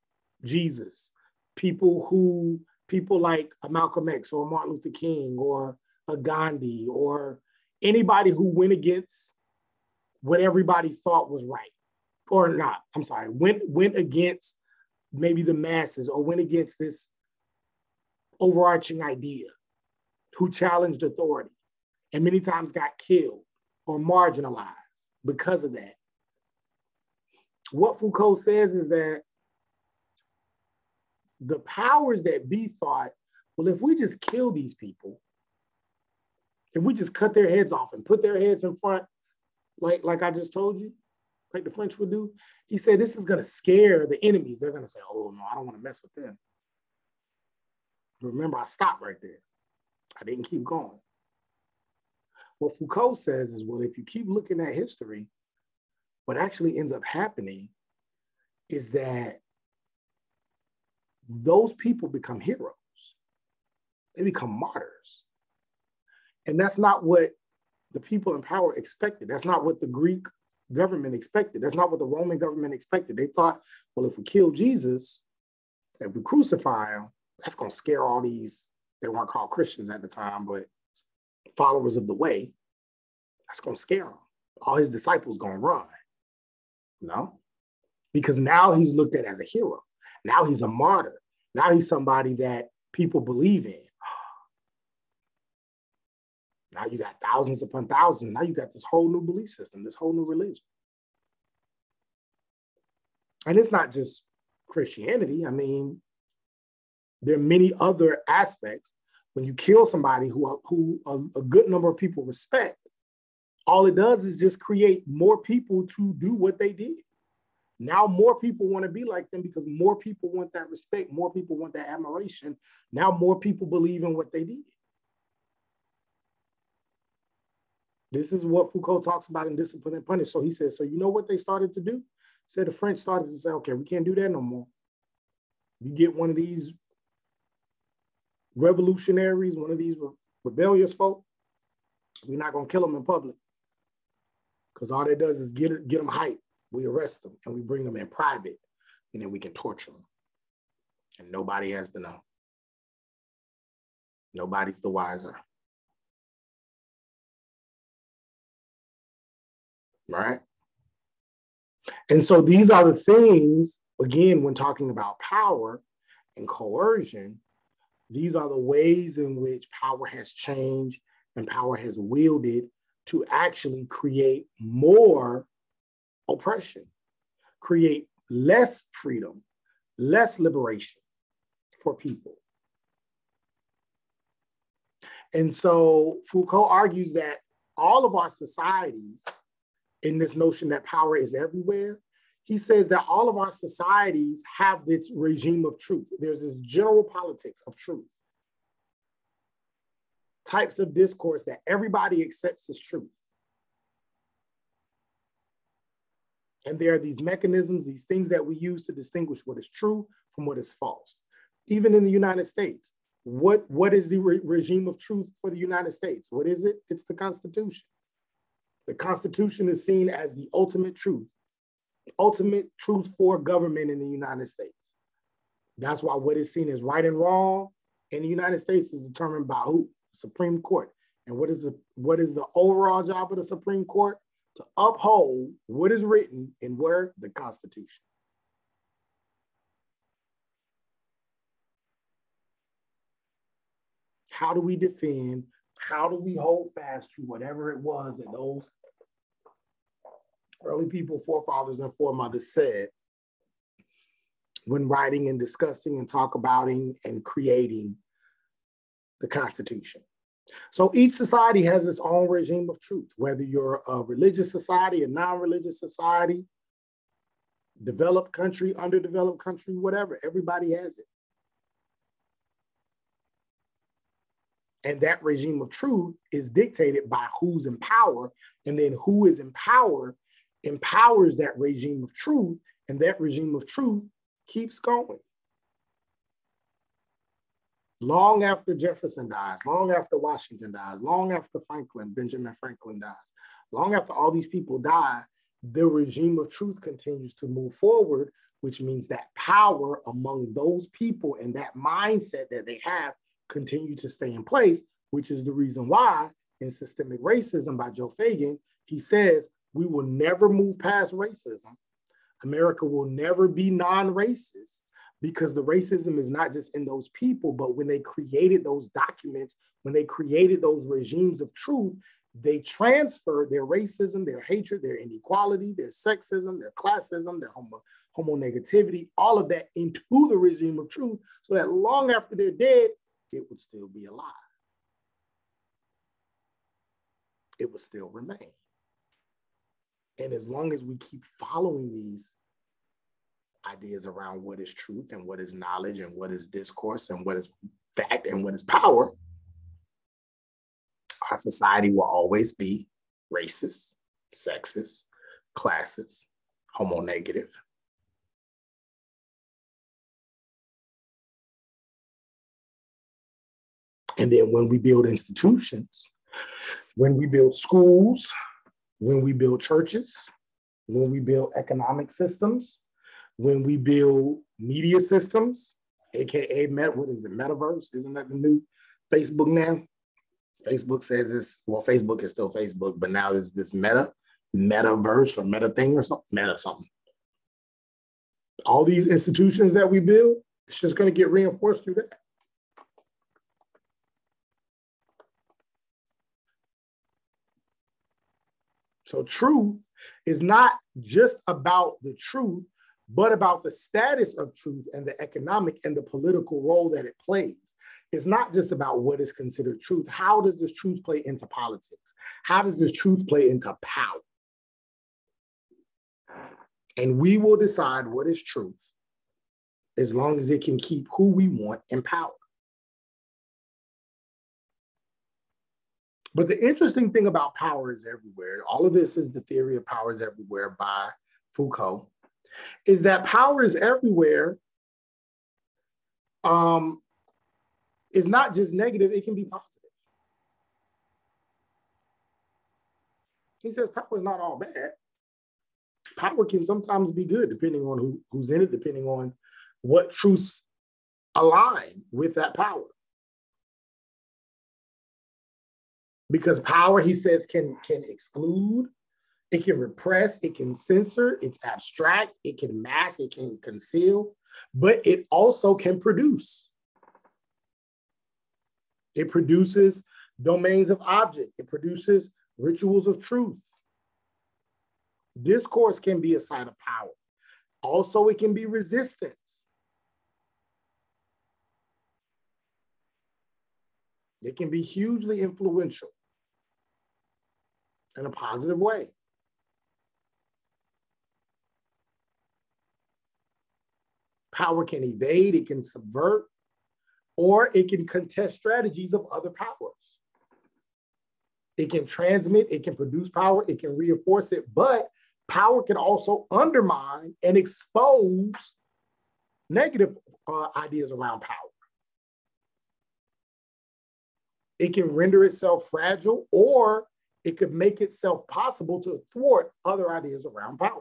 Jesus. People like a Malcolm X or a Martin Luther King or a Gandhi or anybody who went against what everybody thought was right. Or not, I'm sorry, went against maybe the masses or went against this overarching idea, who challenged authority and many times got killed or marginalized because of that. What Foucault says is that the powers that be thought, well, if we just kill these people, if we just cut their heads off and put their heads in front, like I just told you, like the French would do, he said this is going to scare the enemies. They're going to say, oh, no, I don't want to mess with them. Remember, I stopped right there. I didn't keep going. What Foucault says is, well, if you keep looking at history, what actually ends up happening is that those people become heroes. They become martyrs. And that's not what the people in power expected. That's not what the Greek government expected. That's not what the Roman government expected. They thought, well, if we kill Jesus, if we crucify him, that's going to scare all these, they weren't called Christians at the time, but followers of the way. That's going to scare them. All his disciples going to run. No, because now he's looked at as a hero. Now he's a martyr. Now he's somebody that people believe in. Now you got thousands upon thousands. Now you got this whole new belief system, this whole new religion. And it's not just Christianity. I mean, there are many other aspects. When you kill somebody who a good number of people respect, all it does is just create more people to do what they did. Now more people want to be like them because more people want that respect. More people want that admiration. Now more people believe in what they did. This is what Foucault talks about in Discipline and Punish. So he says, so you know what they started to do? He said the French started to say, okay, we can't do that no more. You get one of these revolutionaries, one of these rebellious folk, we're not going to kill them in public. Because all that does is get them hyped. We arrest them and we bring them in private, and then we can torture them. And nobody has to know. Nobody's the wiser. Right? And so these are the things, again, when talking about power and coercion, these are the ways in which power has changed and power has wielded to actually create more oppression, create less freedom, less liberation for people. And so Foucault argues that all of our societies, in this notion that power is everywhere, he says that all of our societies have this regime of truth. There's this general politics of truth. Types of discourse that everybody accepts as truth. And there are these mechanisms, these things that we use to distinguish what is true from what is false. Even in the United States, what is the regime of truth for the United States? What is it? It's the Constitution. The Constitution is seen as the ultimate truth for government in the United States. That's why what is seen as right and wrong in the United States is determined by who? The Supreme Court. And what is the overall job of the Supreme Court? To uphold what is written in where? The Constitution. How do we defend? How do we hold fast to whatever it was that those early people, forefathers and foremothers said when writing and discussing and talk about and creating the Constitution? So each society has its own regime of truth, whether you're a religious society, a non-religious society, developed country, underdeveloped country, whatever, everybody has it. And that regime of truth is dictated by who's in power, and then who is in power empowers that regime of truth, and that regime of truth keeps going. Long after Jefferson dies, long after Washington dies, long after Benjamin Franklin dies, long after all these people die, the regime of truth continues to move forward, which means that power among those people and that mindset that they have continue to stay in place, which is the reason why in Systemic Racism by Joe Fagan, he says, we will never move past racism. America will never be non-racist, because the racism is not just in those people, but when they created those documents, when they created those regimes of truth, they transferred their racism, their hatred, their inequality, their sexism, their classism, their homonegativity, all of that into the regime of truth so that long after they're dead, it would still be alive. It would still remain. And as long as we keep following these ideas around what is truth and what is knowledge and what is discourse and what is fact and what is power, our society will always be racist, sexist, classist, homonegative. And then when we build institutions, when we build schools, when we build churches, when we build economic systems, when we build media systems, AKA, what is it, metaverse? Isn't that the new Facebook now? Facebook says this, well, Facebook is still Facebook, but now there's this metaverse or meta thing or something, meta something. All these institutions that we build, it's just going to get reinforced through that. So truth is not just about the truth, but about the status of truth and the economic and the political role that it plays. It's not just about what is considered truth. How does this truth play into politics? How does this truth play into power? And we will decide what is truth as long as it can keep who we want in power. But the interesting thing about power is everywhere, all of this is the theory of power is everywhere by Foucault, is that power is everywhere is not just negative, it can be positive. He says power is not all bad. Power can sometimes be good, depending on who's in it, depending on what truths align with that power. Because power, he says, can exclude, it can repress, it can censor, it's abstract, it can mask, it can conceal, but it also can produce. It produces domains of object. It produces rituals of truth. Discourse can be a sign of power. Also, it can be resistance. It can be hugely influential in a positive way. Power can evade, it can subvert, or it can contest strategies of other powers. It can transmit, it can produce power, it can reinforce it, but power can also undermine and expose negative ideas around power. It can render itself fragile, or it could make itself possible to thwart other ideas around power.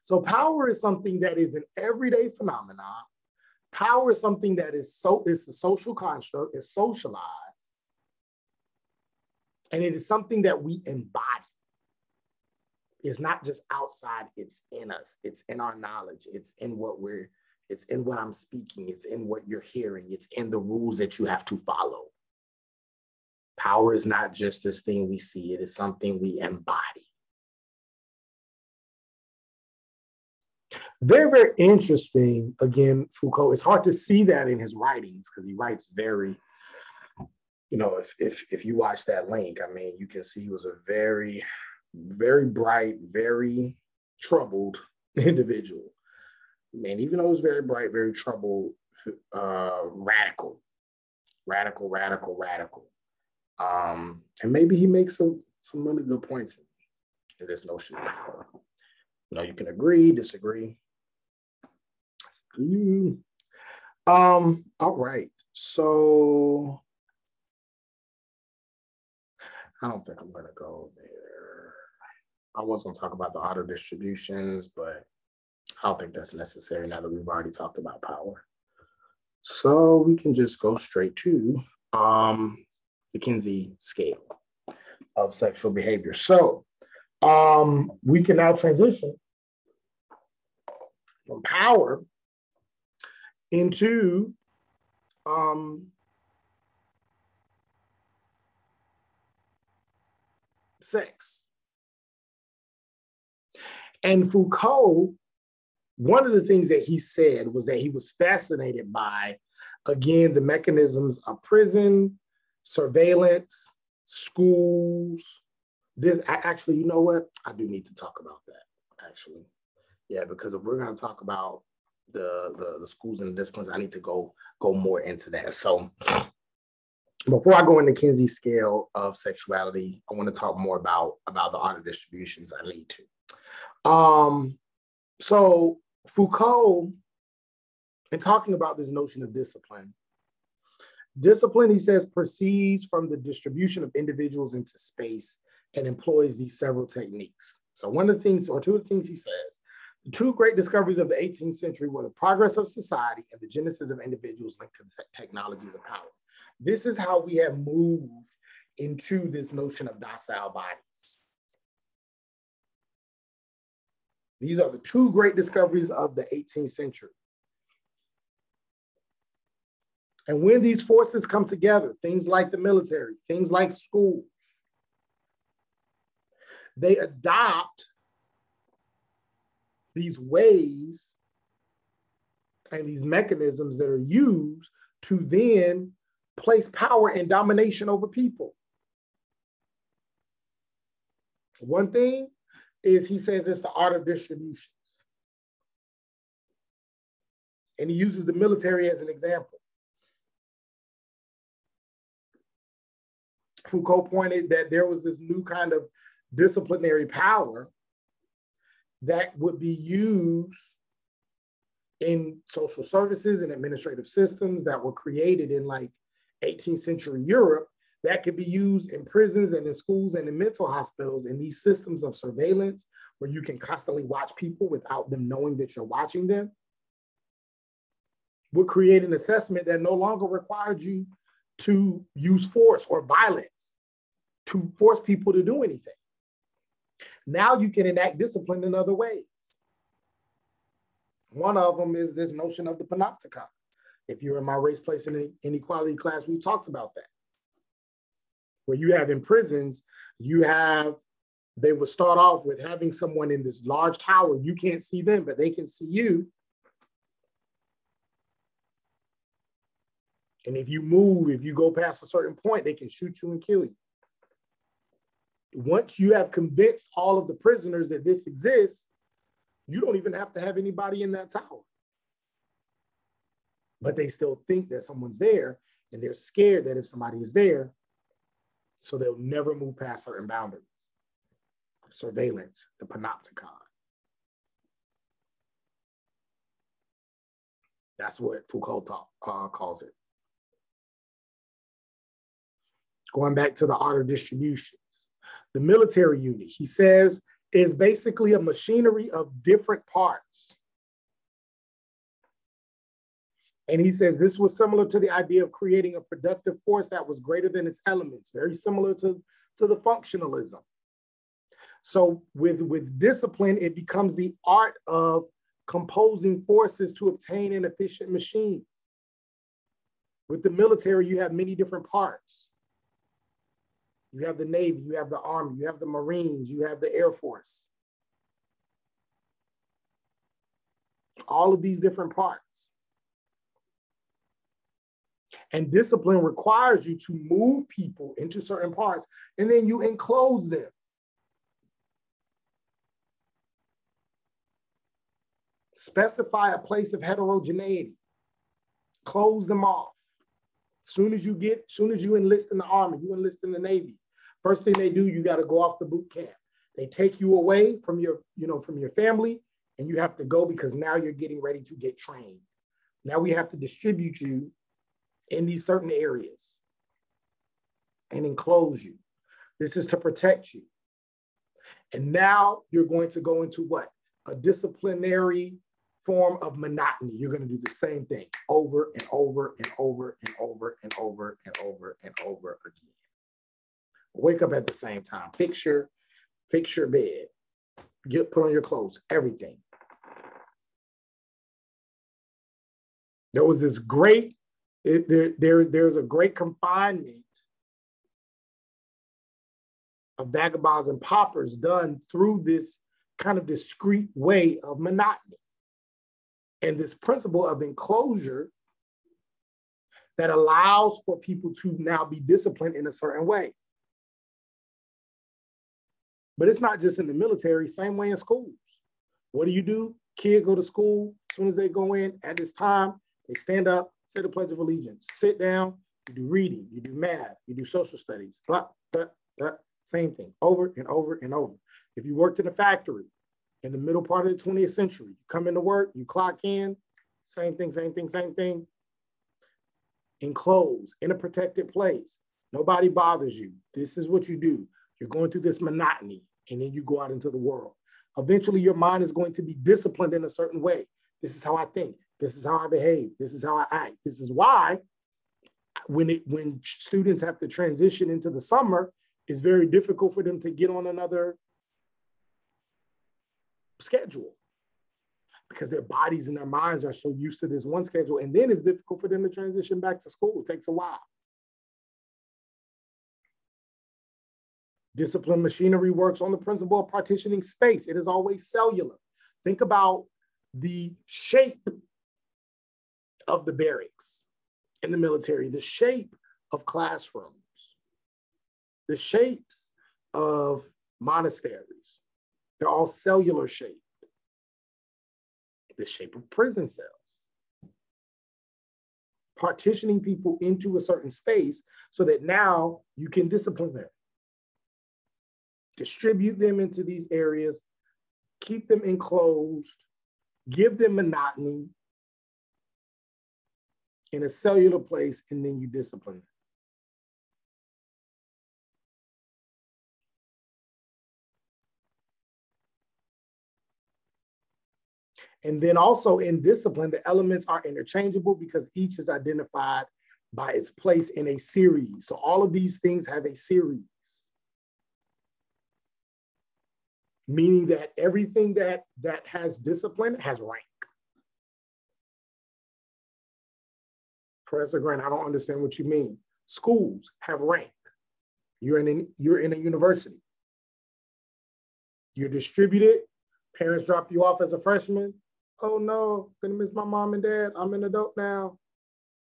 So power is something that is an everyday phenomenon. Power is something that is it's a social construct, it's socialized, and it is something that we embody. It's not just outside, it's in us, it's in our knowledge, it's in it's in what I'm speaking, it's in what you're hearing, it's in the rules that you have to follow. Power is not just this thing we see, it is something we embody. Very, very interesting. Again, Foucault, it's hard to see that in his writings because he writes very, if you watch that link, I mean, you can see he was a very, very bright, very troubled individual. And even though he was very bright, very troubled, radical. And maybe he makes some really good points in this notion of power. You can agree, disagree. All right. So I don't think I'm going to go there. I was going to talk about the auto distributions, but I don't think that's necessary now that we've already talked about power. So we can just go straight to the Kinsey scale of sexual behavior. So we can now transition from power into sex. And Foucault, one of the things that he said was that he was fascinated by, again, the mechanisms of prison, surveillance, schools. Actually, you know what? I do need to talk about that, actually. Yeah, because if we're going to talk about the schools and the disciplines, I need to go more into that. So before I go into Kinsey's scale of sexuality, I want to talk more about the art of distributions. I need to. So Foucault, in talking about this notion of discipline, he says, proceeds from the distribution of individuals into space and employs these several techniques. So two of the things he says, the two great discoveries of the 18th century were the progress of society and the genesis of individuals linked to the technologies of power. This is how we have moved into this notion of docile bodies. These are the two great discoveries of the 18th century. And when these forces come together, things like the military, things like schools, they adopt these ways and these mechanisms that are used to then place power and domination over people. One thing is, he says, it's the art of distributions. And he uses the military as an example. Foucault pointed that there was this new kind of disciplinary power that would be used in social services and administrative systems that were created in like 18th century Europe, that could be used in prisons and in schools and in mental hospitals, in these systems of surveillance where you can constantly watch people without them knowing that you're watching them, would create an assessment that no longer required you to use force or violence to force people to do anything. Now you can enact discipline in other ways. One of them is this notion of the panopticon. If you're in my race, place, and inequality class, we talked about that. Where you have in prisons, they would start off with having someone in this large tower. You can't see them, but they can see you. And if you go past a certain point, they can shoot you and kill you. Once you have convinced all of the prisoners that this exists, you don't even have to have anybody in that tower. But they still think that someone's there, and they're scared that if somebody is there, so they'll never move past certain boundaries. Surveillance, the panopticon. That's what Foucault calls it. Going back to the art of distribution. The military unit, he says, is basically a machinery of different parts. And he says this was similar to the idea of creating a productive force that was greater than its elements, very similar to the functionalism. So with discipline, it becomes the art of composing forces to obtain an efficient machine. With the military, you have many different parts. You have the Navy, you have the Army, you have the Marines, you have the Air Force. All of these different parts. And discipline requires you to move people into certain parts, and then you enclose them. Specify a place of heterogeneity. Close them off. Soon as you enlist in the Army, you enlist in the Navy, first thing they do, you got to go off to boot camp. They take you away from your family, and you have to go because now you're getting ready to get trained. Now we have to distribute you in these certain areas and enclose you. This is to protect you. And now you're going to go into what? A disciplinary form of monotony. You're going to do the same thing over and over and over and over and over and over and over again. Wake up at the same time. Fix your bed. Put on your clothes, everything. There was this great, there's a great confinement of vagabonds and paupers done through this kind of discrete way of monotony. And this principle of enclosure that allows for people to now be disciplined in a certain way. But it's not just in the military, same way in schools. What do? Kids go to school, as soon as they go in, at this time, they stand up, say the Pledge of Allegiance, sit down, you do reading, you do math, you do social studies, blah, blah, blah, same thing, over and over and over. If you worked in a factory in the middle part of the 20th century, you come into work, you clock in, same thing, same thing, same thing. Enclosed, in a protected place. Nobody bothers you. This is what you do. You're going through this monotony, and then you go out into the world. Eventually, your mind is going to be disciplined in a certain way. This is how I think. This is how I behave. This is how I act. This is why when students have to transition into the summer, it's very difficult for them to get on another schedule because their bodies and their minds are so used to this one schedule. And then it's difficult for them to transition back to school. It takes a while. Discipline machinery works on the principle of partitioning space. It is always cellular. Think about the shape of the barracks in the military, the shape of classrooms, the shapes of monasteries. They're all cellular shaped. The shape of prison cells. Partitioning people into a certain space so that now you can discipline them. Distribute them into these areas, keep them enclosed, give them monotony in a cellular place, and then you discipline them. And then also in discipline, the elements are interchangeable because each is identified by its place in a series. So all of these things have a series. Meaning that everything that has discipline has rank. Professor Grant, I don't understand what you mean. Schools have rank. You're in a university. You're distributed. Parents drop you off as a freshman. Oh no, gonna miss my mom and dad. I'm an adult now.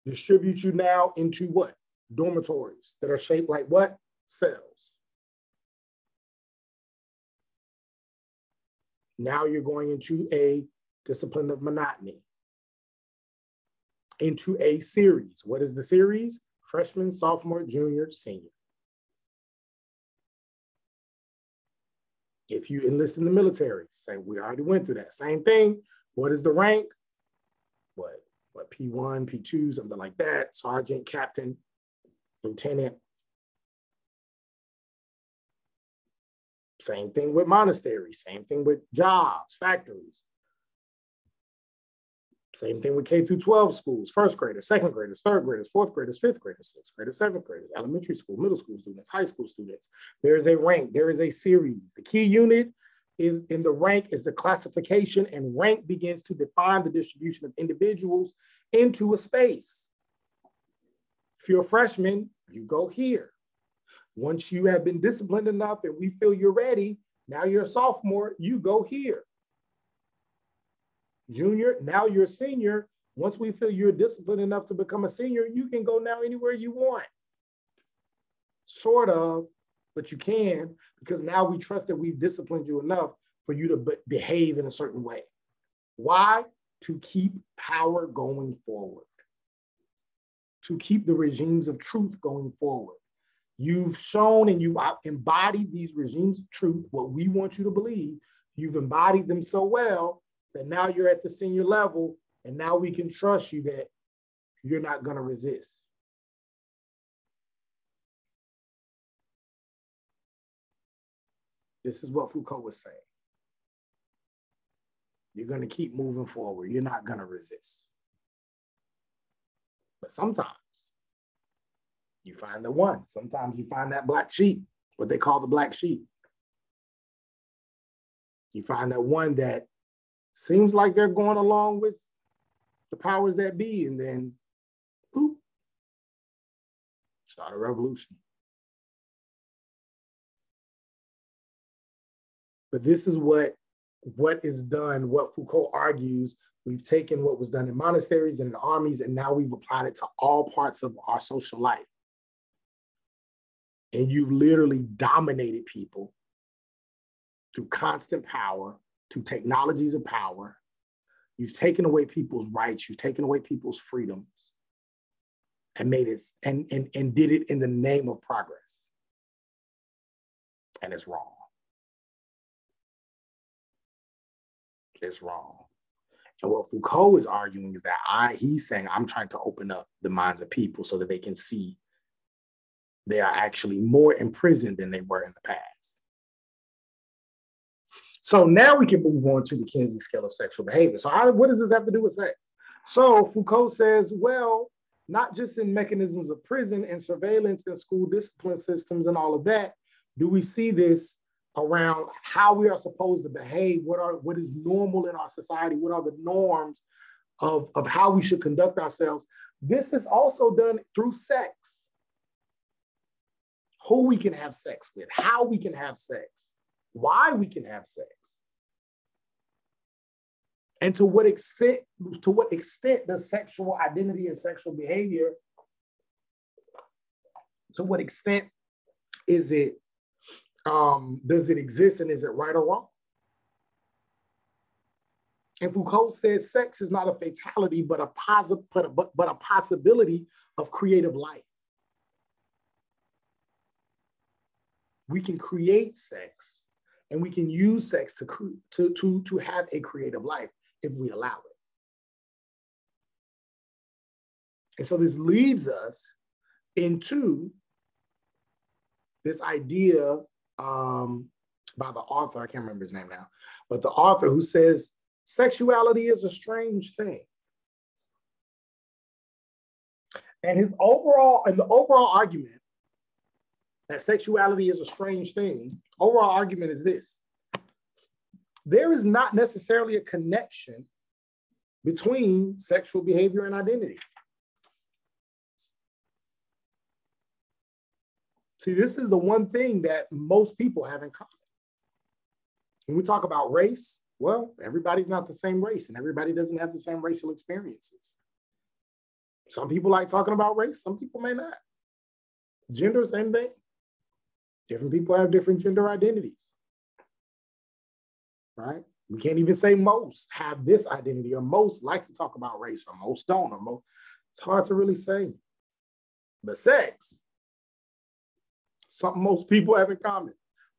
Distribute you now into what? Dormitories that are shaped like what? Cells. Now you're going into a discipline of monotony, into a series. What is the series? Freshman, sophomore, junior, senior. If you enlist in the military, say we already went through that. Same thing. What is the rank? What P1, P2, something like that. Sergeant, captain, lieutenant. Same thing with monasteries, same thing with jobs, factories. Same thing with K through 12 schools, first graders, second graders, third graders, fourth graders, fifth graders, sixth graders, seventh graders, elementary school, middle school students, high school students. There is a rank, there is a series. The key unit is in the rank is the classification, and rank begins to define the distribution of individuals into a space. If you're a freshman, you go here. Once you have been disciplined enough and we feel you're ready, now you're a sophomore, you go here. Junior, now you're a senior. Once we feel you're disciplined enough to become a senior, you can go now anywhere you want. Sort of, but you can, because now we trust that we've disciplined you enough for you to behave in a certain way. Why? To keep power going forward. To keep the regimes of truth going forward. You've shown and you embodied these regimes of truth, what we want you to believe. You've embodied them so well that now you're at the senior level, and now we can trust you that you're not going to resist. This is what Foucault was saying. You're going to keep moving forward. You're not going to resist. But sometimes you find the one. Sometimes you find that black sheep, what they call the black sheep. You find that one that seems like they're going along with the powers that be, and then, oop, start a revolution. But this is what what is done, what Foucault argues, we've taken what was done in monasteries and in armies, and now we've applied it to all parts of our social life. And you've literally dominated people through constant power, through technologies of power. You've taken away people's rights, you've taken away people's freedoms, and made it and did it in the name of progress. And it's wrong. It's wrong. And what Foucault is arguing is that he's saying, I'm trying to open up the minds of people so that they can see they are actually more imprisoned than they were in the past. So now we can move on to the Kinsey scale of sexual behavior. So what does this have to do with sex? So Foucault says, well, not just in mechanisms of prison and surveillance and school discipline systems and all of that, do we see this around how we are supposed to behave, what is normal in our society, what are the norms of how we should conduct ourselves. This is also done through sex. Who we can have sex with, how we can have sex, why we can have sex. And to what extent does sexual identity and sexual behavior, to what extent is it, does it exist, and is it right or wrong? And Foucault says sex is not a fatality, but a possibility of creative life. We can create sex, and we can use sex to have a creative life if we allow it. And so this leads us into this idea by the author, I can't remember his name now, but the author who says sexuality is a strange thing. And the overall argument that sexuality is a strange thing, overall argument is this: there is not necessarily a connection between sexual behavior and identity. See, this is the one thing that most people have in common. When we talk about race, well, everybody's not the same race, and everybody doesn't have the same racial experiences. Some people like talking about race, some people may not. Gender, same thing. Different people have different gender identities, right? We can't even say most have this identity, or most like to talk about race, or most don't, or most. It's hard to really say. But sex, something most people have in common.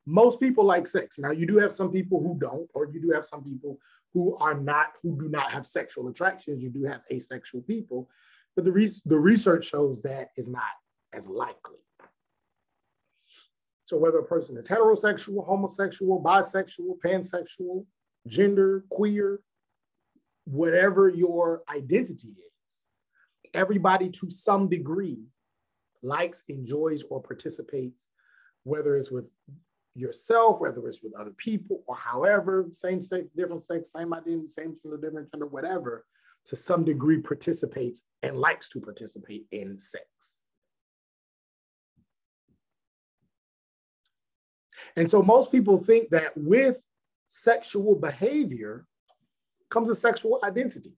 Most people like sex. Now, you do have some people who don't, or you do have some people who do not have sexual attractions. You do have asexual people, but the research shows that is not as likely. So whether a person is heterosexual, homosexual, bisexual, pansexual, gender, queer, whatever your identity is, everybody to some degree likes, enjoys, or participates, whether it's with yourself, whether it's with other people, or however, same sex, different sex, same identity, same gender, different gender, whatever, to some degree participates and likes to participate in sex. And so most people think that with sexual behavior comes a sexual identity.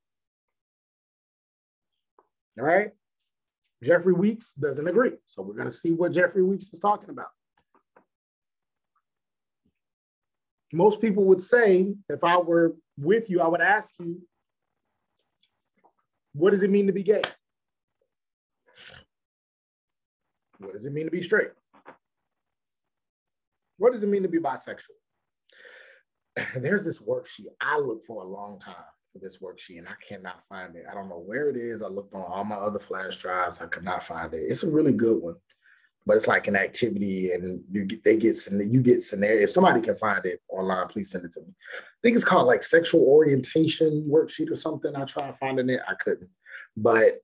All right? Jeffrey Weeks doesn't agree. So we're going to see what Jeffrey Weeks is talking about. Most people would say, if I were with you, I would ask you, what does it mean to be gay? What does it mean to be straight? What does it mean to be bisexual? There's this worksheet. I looked for a long time for this worksheet, and I cannot find it. I don't know where it is. I looked on all my other flash drives. I could not find it. It's a really good one, but it's like an activity, and you get scenario. If somebody can find it online, please send it to me. I think it's called like sexual orientation worksheet or something. I tried finding it. I couldn't. But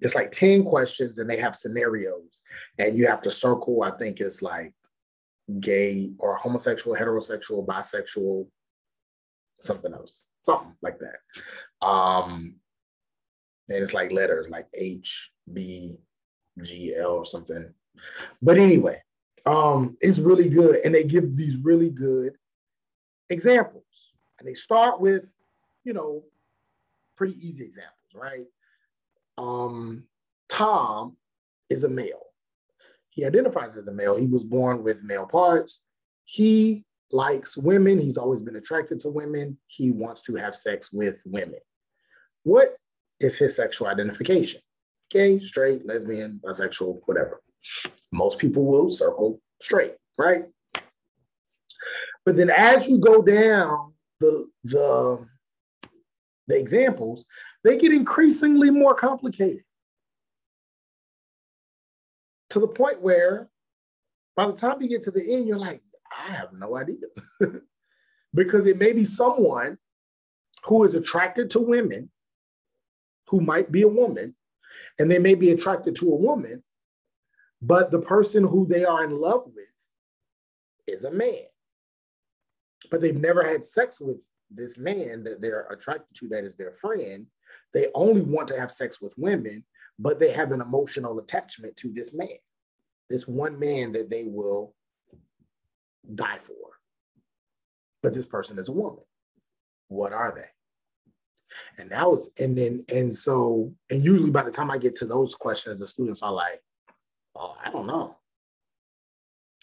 it's like 10 questions, and they have scenarios, and you have to circle. I think it's like gay or homosexual, heterosexual, bisexual, something else, something like that. And it's like letters like H, B, G, L or something. But anyway, it's really good. And they give these really good examples. And they start with, you know, pretty easy examples, right? Tom is a male. He identifies as a male. He was born with male parts. He likes women. He's always been attracted to women. He wants to have sex with women. What is his sexual identification? Gay, straight, lesbian, bisexual, whatever. Most people will circle straight, right? But then as you go down the examples, they get increasingly more complicated to the point where by the time you get to the end, you're like, I have no idea. Because it may be someone who is attracted to women, who might be a woman, and they may be attracted to a woman, but the person who they are in love with is a man. But they've never had sex with this man that they're attracted to, that is their friend. They only want to have sex with women, but they have an emotional attachment to this man, this one man that they will die for. But this person is a woman. What are they? And that was, and usually by the time I get to those questions, the students are like, oh, I don't know.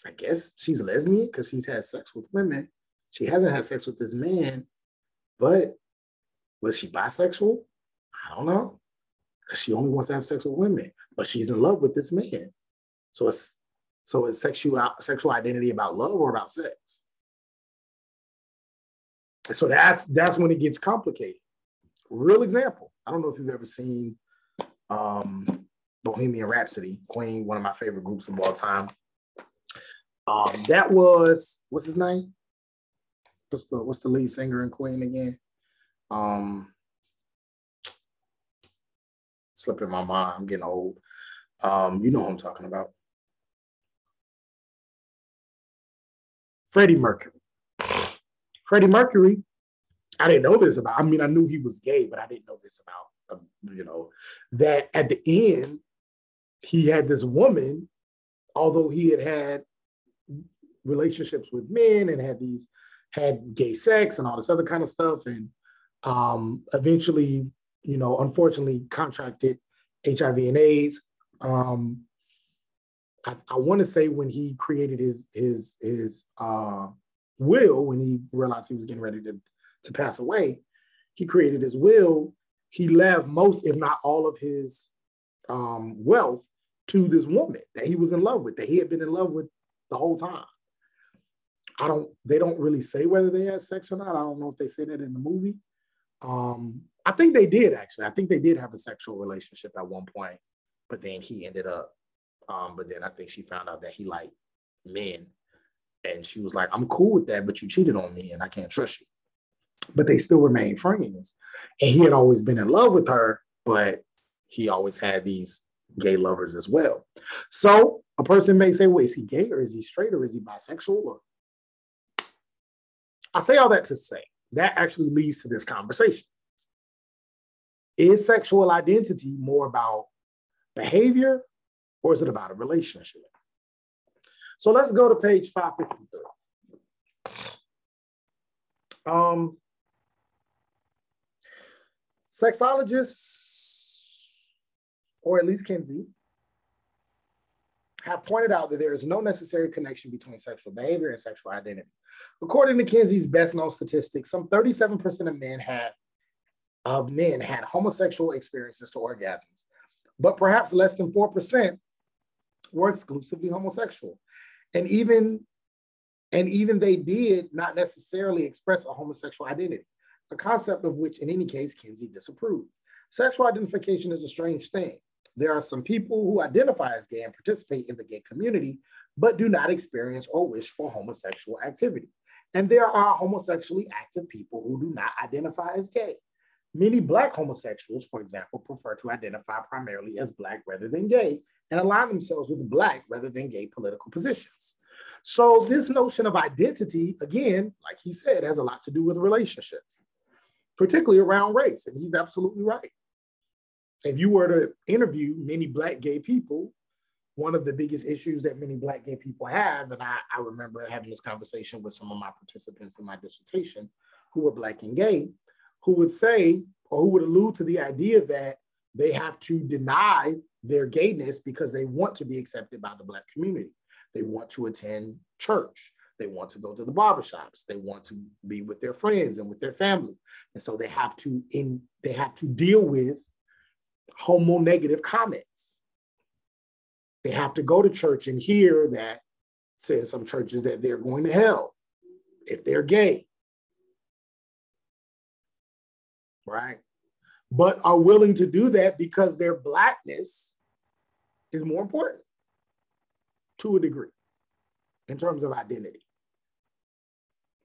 I guess she's a lesbian because she's had sex with women. She hasn't had sex with this man, but was she bisexual? I don't know. Because she only wants to have sex with women, but she's in love with this man. So it's sexual identity about love or about sex? So that's when it gets complicated. Real example. I don't know if you've ever seen Bohemian Rhapsody, Queen, one of my favorite groups of all time. That was, what's his name? What's the lead singer in Queen again? Slipped in my mind. I'm getting old. You know who I'm talking about. Freddie Mercury. Freddie Mercury, I didn't know this about. I mean, I knew he was gay, but I didn't know this about, that at the end, he had this woman, although he had relationships with men and had gay sex and all this other kind of stuff. And eventually, unfortunately contracted HIV and AIDS. I want to say when he created his will, when he realized he was getting ready to pass away, he created his will. He left most, if not all, of his wealth to this woman that he was in love with, that he had been in love with the whole time. They don't really say whether they had sex or not. I don't know if they say that in the movie. I think they did, actually. I think they did have a sexual relationship at one point, but then he ended up, but then I think she found out that he liked men, and she was like, I'm cool with that, but you cheated on me and I can't trust you. But they still remained friends. And he had always been in love with her, but he always had these gay lovers as well. So a person may say, well, is he gay or is he straight or is he bisexual? Or I say all that to say that actually leads to this conversation. Is sexual identity more about behavior or is it about a relationship? So let's go to page 553. Sexologists, or at least Kinsey, have pointed out that there is no necessary connection between sexual behavior and sexual identity. According to Kinsey's best-known statistics, some 37% of men had homosexual experiences to orgasms, but perhaps less than 4% were exclusively homosexual. And even they did not necessarily express a homosexual identity, a concept of which, in any case, Kinsey disapproved. Sexual identification is a strange thing. There are some people who identify as gay and participate in the gay community, but do not experience or wish for homosexual activity. And there are homosexually active people who do not identify as gay. Many Black homosexuals, for example, prefer to identify primarily as Black rather than gay and align themselves with Black rather than gay political positions. So this notion of identity, again, like he said, has a lot to do with relationships, particularly around race. And he's absolutely right. If you were to interview many Black gay people, one of the biggest issues that many Black gay people have, and I remember having this conversation with some of my participants in my dissertation, who were Black and gay, who would say, or who would allude to the idea that they have to deny their gayness because they want to be accepted by the Black community. They want to attend church. They want to go to the barbershops. They want to be with their friends and with their family. And so they have to deal with homo-negative comments. They have to go to church and hear that, say in some churches, that they're going to hell if they're gay, right? But are willing to do that because their Blackness is more important to a degree in terms of identity.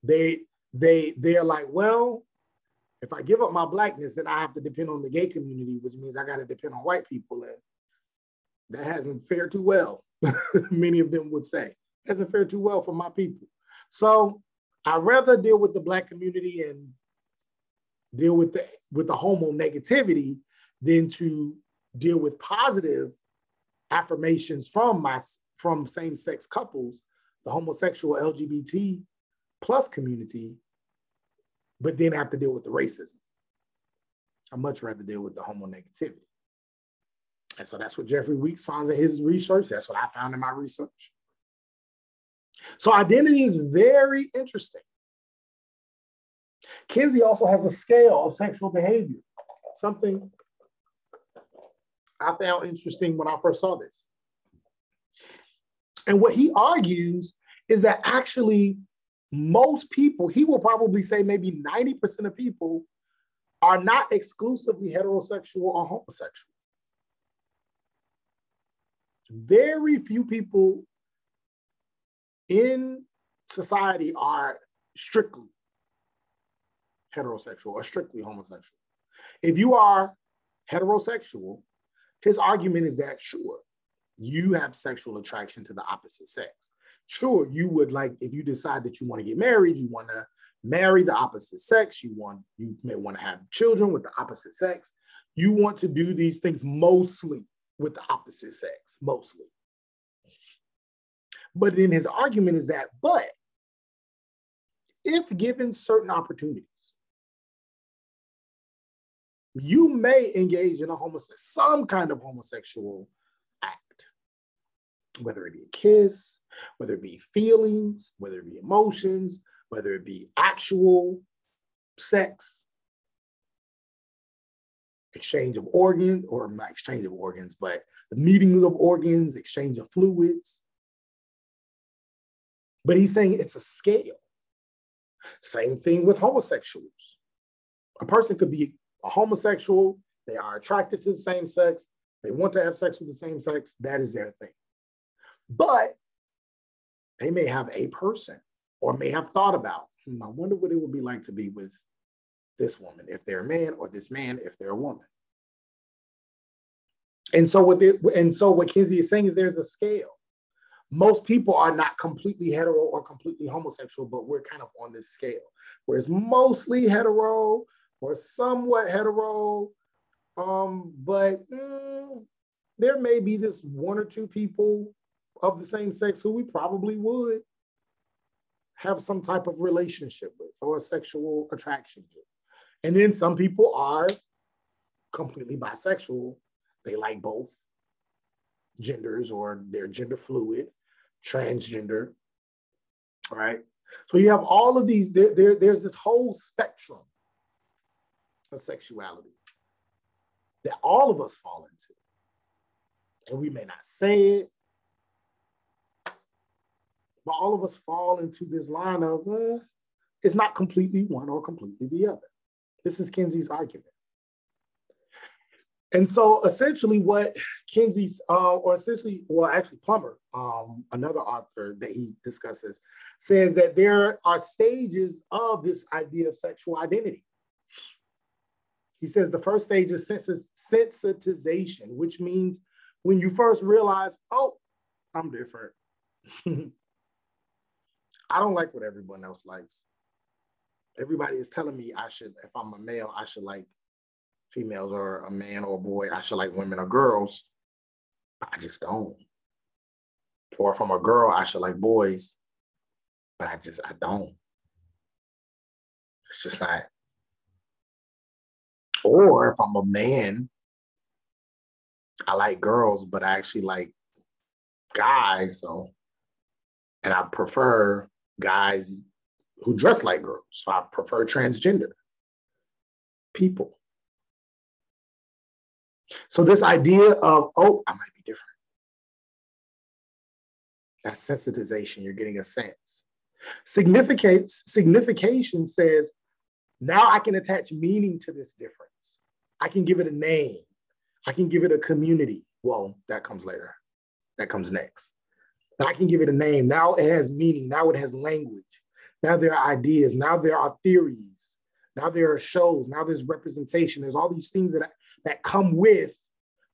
They're like, well, if I give up my Blackness, then I have to depend on the gay community, which means I got to depend on white people. And that hasn't fared too well. Many of them would say, hasn't fared too well for my people. So I'd rather deal with the Black community and deal with the homo negativity than to deal with positive affirmations from same-sex couples, the homosexual LGBT plus community, but then have to deal with the racism. I'd much rather deal with the homo negativity. And so that's what Jeffrey Weeks finds in his research. That's what I found in my research. So identity is very interesting. Kinsey also has a scale of sexual behavior, something I found interesting when I first saw this. And what he argues is that actually most people, he will probably say maybe 90% of people, are not exclusively heterosexual or homosexual. Very few people in society are strictly heterosexual or strictly homosexual. If you are heterosexual, his argument is that, sure, you have sexual attraction to the opposite sex. Sure, you would like, if you decide that you want to get married, you want to marry the opposite sex, you may want to have children with the opposite sex. You want to do these things mostly with the opposite sex, mostly. But then his argument is that, but if given certain opportunities, you may engage in some kind of homosexual act, whether it be a kiss, whether it be feelings, whether it be emotions, whether it be actual sex, exchange of organs, or not exchange of organs, but the meetings of organs, exchange of fluids. But he's saying it's a scale. Same thing with homosexuals. A person could be a homosexual, they are attracted to the same sex, they want to have sex with the same sex, that is their thing. But they may have a person or may have thought about, I wonder what it would be like to be with this woman if they're a man, or this man if they're a woman. And so what Kinsey is saying is there's a scale. Most people are not completely hetero or completely homosexual, but we're kind of on this scale, where it's mostly hetero or somewhat hetero, but there may be this one or two people of the same sex who we probably would have some type of relationship with or sexual attraction to. And then some people are completely bisexual. They like both genders, or they're gender fluid, transgender, right? So you have all of these, there's this whole spectrum of sexuality that all of us fall into. And we may not say it, but all of us fall into this line of, it's not completely one or completely the other. This is Kinsey's argument. And so essentially what Kinsey's, Plummer, another author that he discusses, says that there are stages of this idea of sexual identity. He says the first stage is sensitization, which means when you first realize, oh, I'm different. I don't like what everyone else likes. Everybody is telling me if I'm a male, I should like females, or a man or a boy, I should like women or girls. I just don't. Or if I'm a girl, I should like boys, but I don't. It's just not. Or if I'm a man, I like girls, but I actually like guys. So, and I prefer guys who dress like girls. So I prefer transgender people. So this idea of, oh, I might be different. That's sensitization. You're getting a sense. Signification says, now I can attach meaning to this difference. I can give it a name. I can give it a community. Well, that comes later. That comes next. But I can give it a name. Now it has meaning. Now it has language. Now there are ideas. Now there are theories. Now there are shows. Now there's representation. There's all these things that come with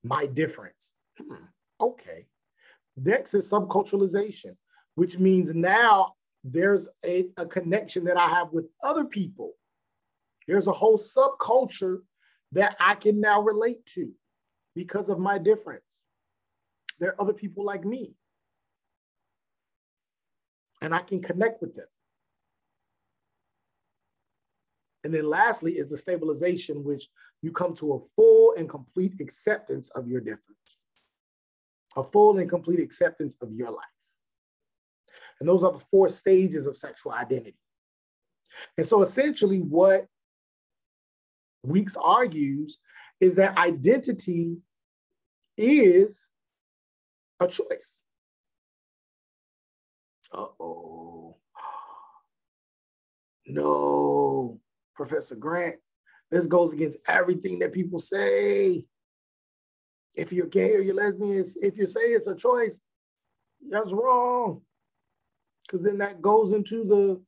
my difference. Okay. Next is subculturalization, which means now there's a connection that I have with other people. There's a whole subculture that I can now relate to because of my difference. There are other people like me, and I can connect with them. And then lastly is the stabilization, which you come to a full and complete acceptance of your difference, a full and complete acceptance of your life. And those are the 4 stages of sexual identity. And so essentially what Weeks argues is that identity is a choice. Uh-oh. No, Professor Grant, this goes against everything that people say. If you're gay or you're lesbian, if you say it's a choice, that's wrong. Because then that goes into the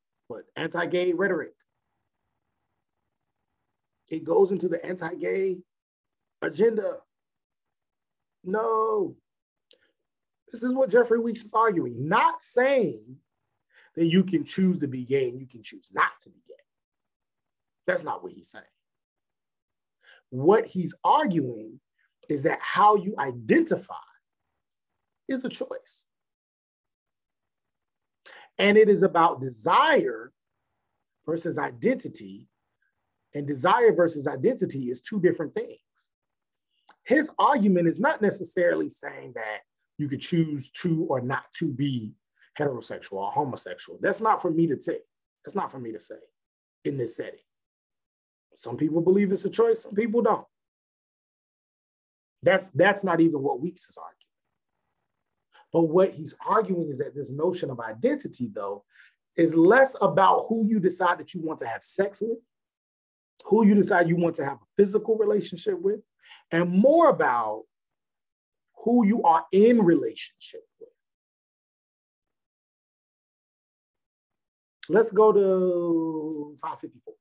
anti-gay rhetoric. It goes into the anti-gay agenda. No. This is what Jeffrey Weeks is arguing, not saying that you can choose to be gay and you can choose not to be gay. That's not what he's saying. What he's arguing is that how you identify is a choice. And it is about desire versus identity. And desire versus identity is 2 different things. His argument is not necessarily saying that you could choose to or not to be heterosexual or homosexual. That's not for me to say. That's not for me to say in this setting. Some people believe it's a choice, some people don't. That's not even what Weeks is arguing. But what he's arguing is that this notion of identity, though, is less about who you decide that you want to have sex with, who you decide you want to have a physical relationship with, and more about who you are in relationship with. Let's go to 554.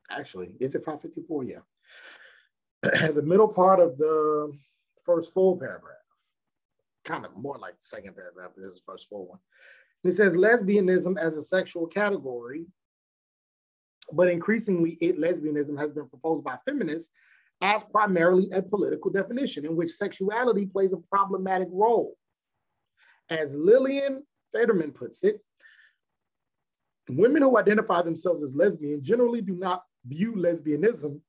Actually, is it 554? Yeah. The middle part of the first full paragraph, kind of more like the second paragraph, but this is the first full one. It says lesbianism as a sexual category, but increasingly lesbianism has been proposed by feminists as primarily a political definition in which sexuality plays a problematic role. As Lillian Federman puts it, women who identify themselves as lesbian generally do not view lesbianism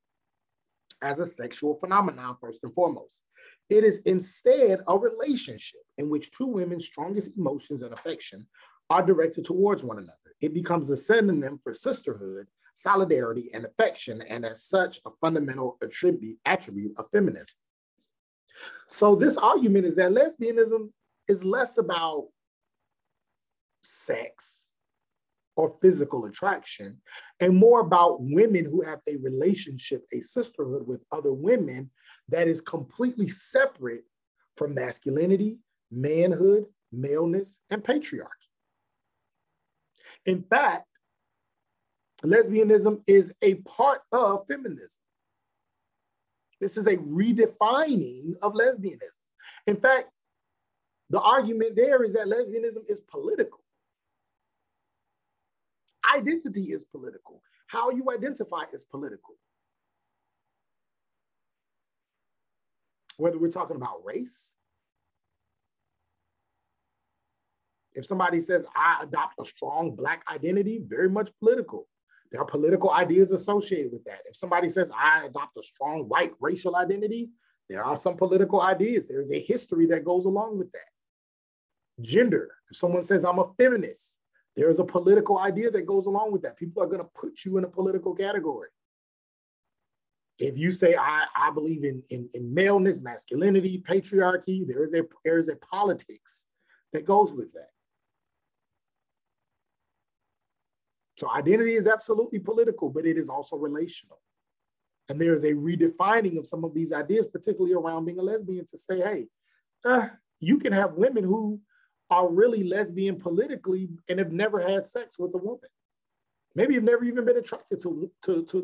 as a sexual phenomenon, first and foremost. It is instead a relationship in which 2 women's strongest emotions and affection are directed towards one another. It becomes a synonym for sisterhood, solidarity, and affection, and as such, a fundamental attribute of feminism. So this argument is that lesbianism is less about sex or physical attraction, and more about women who have a relationship, a sisterhood with other women that is completely separate from masculinity, manhood, maleness, and patriarchy. In fact, lesbianism is a part of feminism. This is a redefining of lesbianism. In fact, the argument there is that lesbianism is political. Identity is political. How you identify is political. Whether we're talking about race, If somebody says, I adopt a strong Black identity, very much political. There are political ideas associated with that. If somebody says, I adopt a strong white racial identity, there are some political ideas. There's a history that goes along with that. Gender, if someone says, I'm a feminist, there's a political idea that goes along with that. People are going to put you in a political category. If you say, I believe in maleness, masculinity, patriarchy, there is a politics that goes with that. So identity is absolutely political, but it is also relational. And there is a redefining of some of these ideas, particularly around being a lesbian, to say, hey, you can have women who are really lesbian politically and have never had sex with a woman. Maybe you've never even been attracted to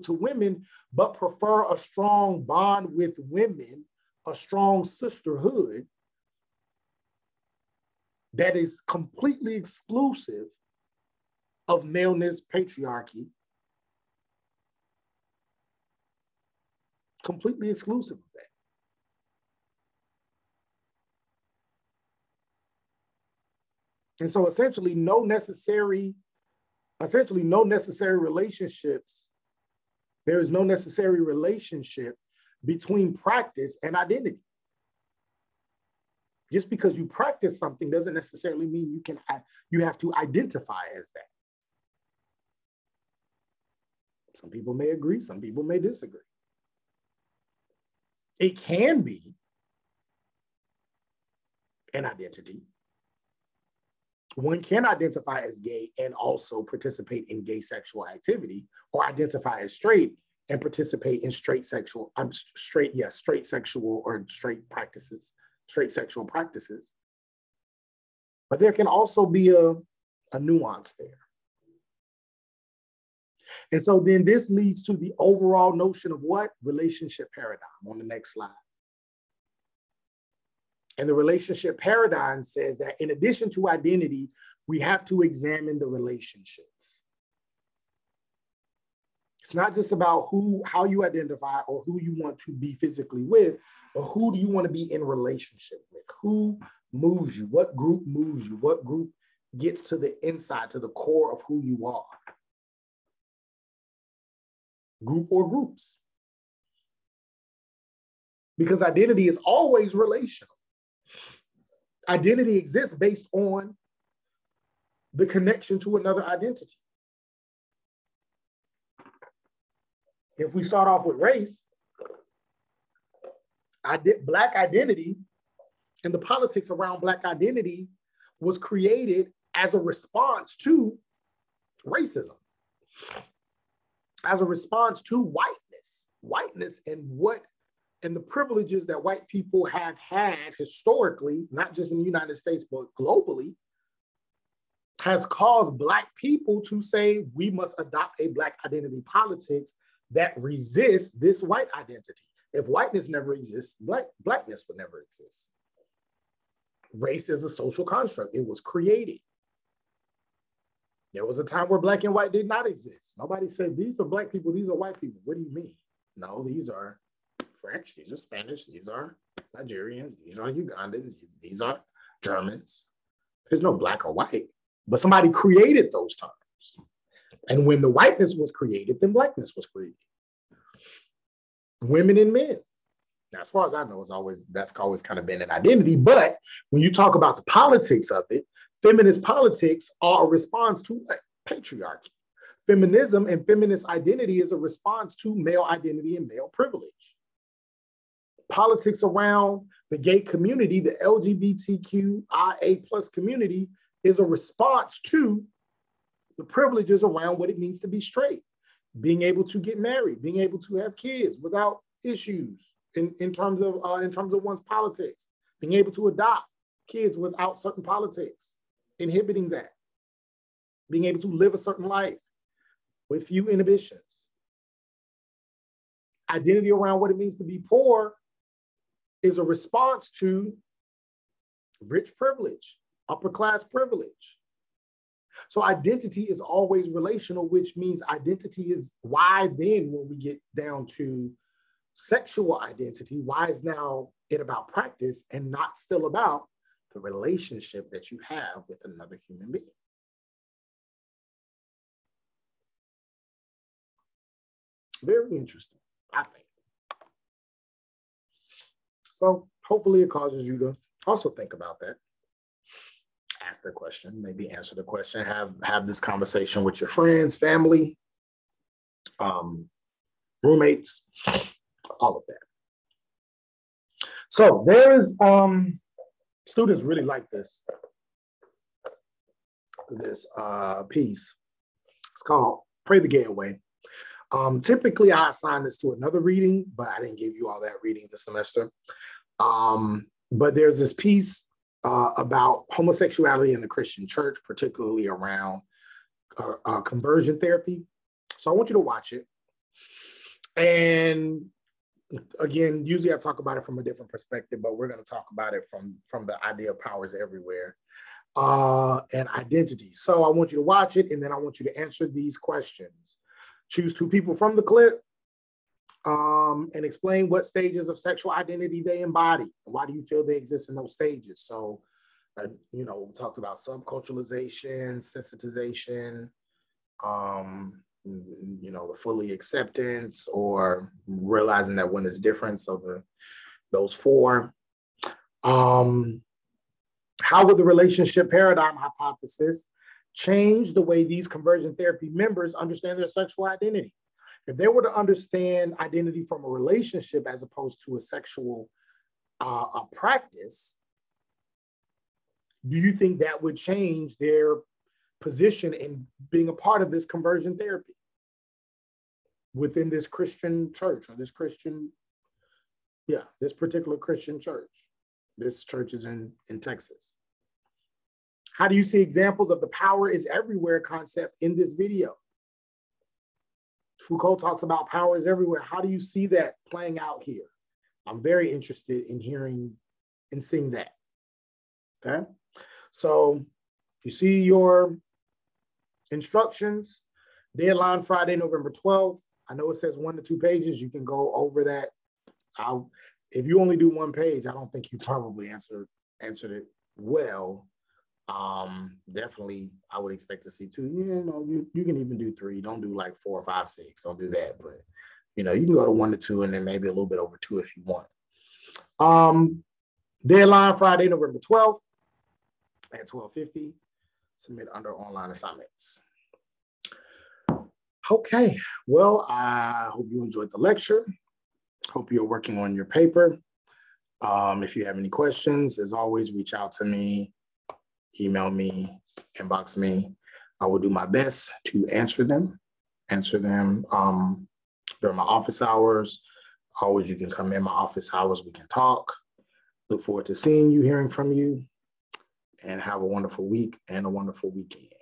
women, but prefer a strong bond with women, a strong sisterhood that is completely exclusive of maleness, patriarchy, completely exclusive of that. And so essentially no necessary relationships, there is no necessary relationship between practice and identity. Just because you practice something doesn't necessarily mean you have to identify as that. Some people may agree, some people may disagree. It can be an identity. One can identify as gay and also participate in gay sexual activity, or identify as straight and participate in straight sexual practices, straight sexual practices. But there can also be a nuance there. And so then this leads to the overall notion of what? Relationship paradigm on the next slide. And the relationship paradigm says that in addition to identity, we have to examine the relationships. It's not just about how you identify or who you want to be physically with, but who do you want to be in relationship with? Who moves you? What group moves you? What group gets to the inside, to the core of who you are? Group or groups. Because identity is always relational. Identity exists based on the connection to another identity. If we start off with race, Black identity and the politics around Black identity was created as a response to racism, as a response to whiteness and the privileges that white people have had historically, not just in the United States, but globally, has caused Black people to say, we must adopt a Black identity politics that resists this white identity. If whiteness never exists, Blackness would never exist. Race is a social construct. It was created. There was a time where Black and white did not exist. Nobody said, these are Black people, these are white people. What do you mean? No, these are French, these are Spanish, these are Nigerians, these are Ugandans, these are Germans. There's no Black or white, but somebody created those terms. And when the whiteness was created, then Blackness was created. Women and men. Now, as far as I know, that's always kind of been an identity. But when you talk about the politics of it, feminist politics are a response to what? Patriarchy. Feminism and feminist identity is a response to male identity and male privilege. Politics around the gay community, the LGBTQIA plus community, is a response to the privileges around what it means to be straight, being able to get married, being able to have kids without issues in terms of one's politics, being able to adopt kids without certain politics, inhibiting that, being able to live a certain life with few inhibitions. Identity around what it means to be poor is a response to rich privilege, upper class privilege. So identity is always relational, which means identity is why then when we get down to sexual identity, why is now it about practice and not still about the relationship that you have with another human being. Very interesting, I think. So hopefully it causes you to also think about that. Ask the question, maybe answer the question, have this conversation with your friends, family, roommates, all of that. So there is, students really like this piece. It's called Pray the Gay Away. Typically, I assign this to another reading, but I didn't give you all that reading this semester. But there's this piece about homosexuality in the Christian church, particularly around conversion therapy. So I want you to watch it. And again, usually I talk about it from a different perspective, but we're going to talk about it from the idea of powers everywhere and identity. So I want you to watch it, and then I want you to answer these questions. Choose two people from the clip and explain what stages of sexual identity they embody. Why do you feel they exist in those stages? So, we talked about subculturalization, sensitization, the fully acceptance, or realizing that one is different. So those four. How would the relationship paradigm hypothesis change the way these conversion therapy members understand their sexual identity? If they were to understand identity from a relationship as opposed to a sexual a practice, do you think that would change their position in being a part of this conversion therapy within this Christian church or this particular Christian church? This church is in Texas. How do you see examples of the power is everywhere concept in this video? Foucault talks about power is everywhere. How do you see that playing out here? I'm very interested in hearing and seeing that. Okay. So you see your instructions, deadline Friday, November 12th. I know it says 1 to 2 pages. You can go over that. If you only do 1 page, I don't think you probably answered it well. Definitely, I would expect to see 2. You can even do 3. Don't do like 4, 5, 6. Don't do that. But you can go to 1 to 2, and then maybe a little bit over 2 if you want. Deadline Friday, November 12th at 12:50. Submit under online assignments. Okay. Well, I hope you enjoyed the lecture. Hope you're working on your paper. If you have any questions, as always, reach out to me, email me, inbox me. I will do my best to answer them during my office hours. Always, you can come in my office hours. We can talk. Look forward to seeing you, hearing from you, and have a wonderful week and a wonderful weekend.